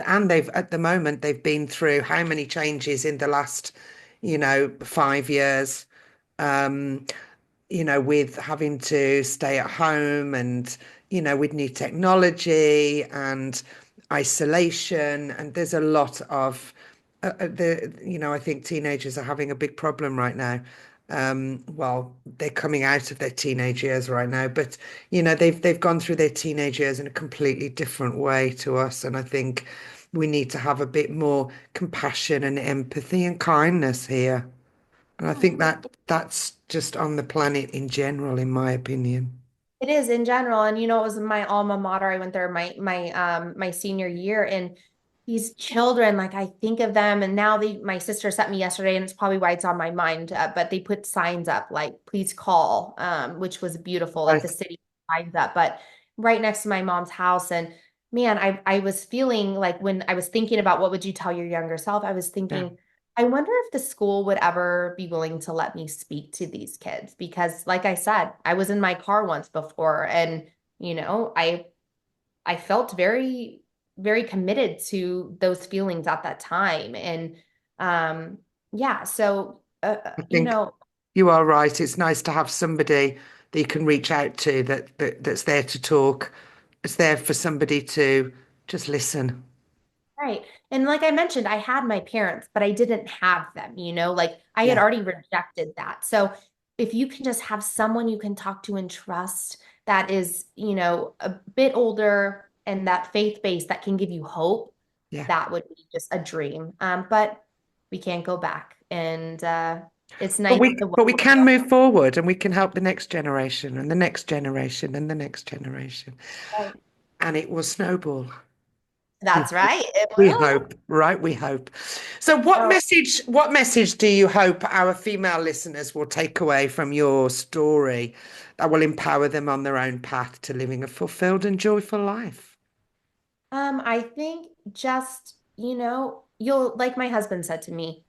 Speaker 1: and they've at the moment they've been through how many changes in the last, 5 years. Um, with having to stay at home and, with new technology and isolation. And there's a lot of I think teenagers are having a big problem right now. Well, they're coming out of their teenage years right now, but they've gone through their teenage years in a completely different way to us. And I think we need to have a bit more compassion and empathy and kindness here. And I think that's just on the planet in general, in my opinion.
Speaker 2: It is in general, and it was my alma mater. I went there my senior year, and these children, like I think of them, and now my sister sent me yesterday, and it's probably why it's on my mind. But they put signs up like "Please call," which was beautiful, like
Speaker 1: Right.
Speaker 2: the city signs up, but right next to my mom's house. And man, I was feeling like when I was thinking about what would you tell your younger self, I was
Speaker 1: Yeah.
Speaker 2: thinking, I wonder if the school would ever be willing to let me speak to these kids because, like I said, I was in my car once before, and I felt very, very committed to those feelings at that time, and yeah, so
Speaker 1: I think you are right. It's nice to have somebody that you can reach out to that's there to talk. It's there for somebody to just listen.
Speaker 2: right. And like I mentioned, I had my parents, but I didn't have them, like I had
Speaker 1: Yeah.
Speaker 2: already rejected that. So if you can just have someone you can talk to and trust that is, a bit older and that faith-based that can give you hope,
Speaker 1: Yeah.
Speaker 2: that would be just a dream. But we can't go back. And it's
Speaker 1: But
Speaker 2: nice
Speaker 1: we
Speaker 2: the
Speaker 1: but we can move forward and we can help the next generation and the next generation and the next generation.
Speaker 2: Right.
Speaker 1: And it will snowball. We
Speaker 2: That's right. It
Speaker 1: we
Speaker 2: will.
Speaker 1: hope, right? We hope. So
Speaker 2: Oh,
Speaker 1: what message do you hope our female listeners will take away from your story that will empower them on their own path to living a fulfilled and joyful life?
Speaker 2: I think just, you'll, like my husband said to me,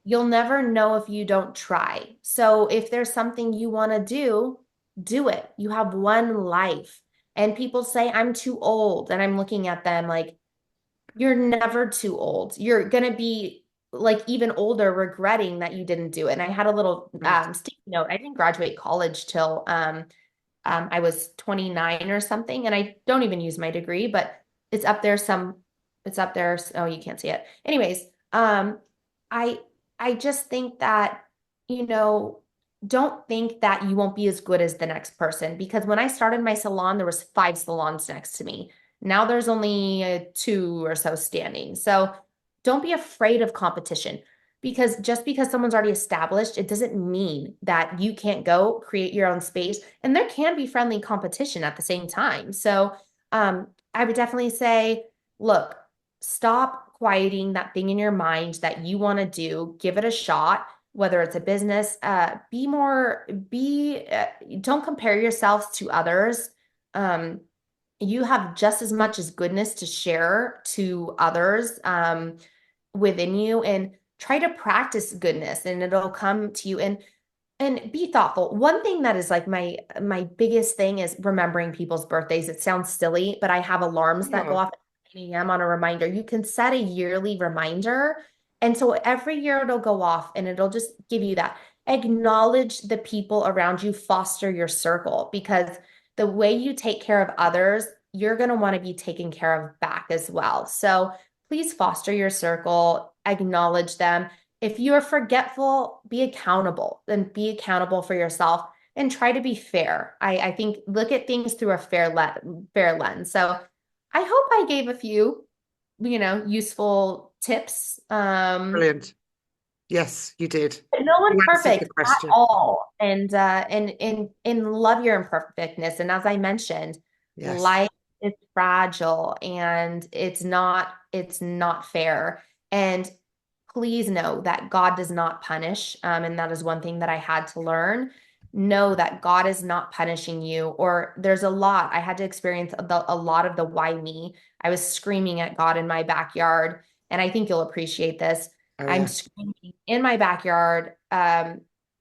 Speaker 2: you'll never know if you don't try. So if there's something you want to do it. You have one life. And people say, I'm too old. And I'm looking at them like, you're never too old. You're going to be like even older regretting that you didn't do it. And I had a little
Speaker 1: Right.
Speaker 2: sticky note. I didn't graduate college till I was 29 or something. And I don't even use my degree, but it's up there it's up there. Oh, you can't see it. Anyways, I I just think that, you know, don't think that you won't be as good as the next person because when I started my salon, there was 5 salons next to me. Now there's only two or so standing. So don't be afraid of competition because just because someone's already established, it doesn't mean that you can't go create your own space. And there can be friendly competition at the same time. So I would definitely say, look, stop quieting that thing in your mind that you want to do. Give it a shot, whether it's a business. Don't compare yourselves to others. You have just as much as goodness to share to others within you, and try to practice goodness and it'll come to you. And be thoughtful. One thing that is like my biggest thing is remembering people's birthdays. It sounds silly, but I have alarms that go
Speaker 1: Oh,
Speaker 2: off at 9 a.m. on a reminder. You can set a yearly reminder. And so every year it'll go off and it'll just give you that. Acknowledge the people around you, foster your circle because the way you take care of others, you're going to want to be taken care of back as well. So please foster your circle, acknowledge them. If you are forgetful, be accountable and be accountable for yourself and try to be fair. I think look at things through a fair lens. So I hope I gave a few, useful tips.
Speaker 1: brilliant. Yes, you did.
Speaker 2: But no
Speaker 1: You
Speaker 2: one's
Speaker 1: answered the
Speaker 2: perfect at
Speaker 1: question.
Speaker 2: all. And love your imperfectness. And as I mentioned,
Speaker 1: Yes.
Speaker 2: life is fragile and it's not fair. And please know that God does not punish. And that is one thing that I had to learn. Know that God is not punishing you, or there's a lot. I had to experience a lot of the why me. I was screaming at God in my backyard, and I think you'll appreciate this.
Speaker 1: Oh,
Speaker 2: I'm
Speaker 1: yeah.
Speaker 2: screaming in my backyard,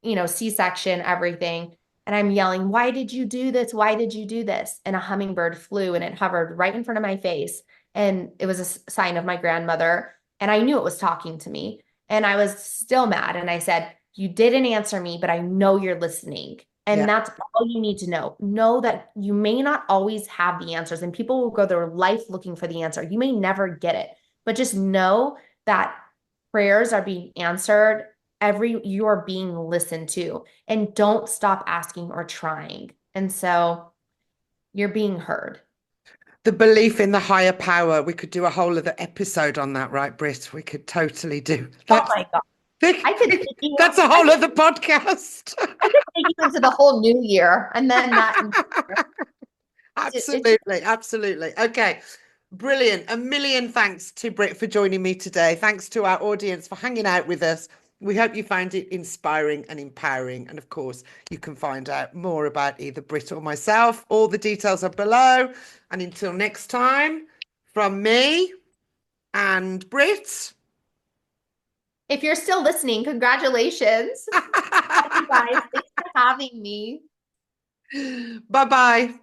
Speaker 2: C-section, everything. And I'm yelling, why did you do this? Why did you do this? And a hummingbird flew and it hovered right in front of my face. And it was a sign of my grandmother. And I knew it was talking to me. And I was still mad. And I said, you didn't answer me, but I know you're listening. And
Speaker 1: Yeah.
Speaker 2: that's all you need to know. Know that you may not always have the answers, and people will go their life looking for the answer. You may never get it, but just know that prayers are being answered. You're being listened to, and don't stop asking or trying. And so you're being heard.
Speaker 1: The belief in the higher power. We could do a whole other episode on that, right, Brit? We could totally do
Speaker 2: Oh
Speaker 1: that.
Speaker 2: my God. I could take you,
Speaker 1: That's a whole other podcast.
Speaker 2: I could take you into the whole new year, and then that.
Speaker 1: Absolutely, absolutely. Okay, brilliant. A million thanks to Brit for joining me today. Thanks to our audience for hanging out with us. We hope you found it inspiring and empowering. And of course, you can find out more about either Brit or myself. All the details are below. And until next time, from me and Brit.
Speaker 2: If you're still listening, congratulations. You guys, thanks for having me.
Speaker 1: Bye-bye.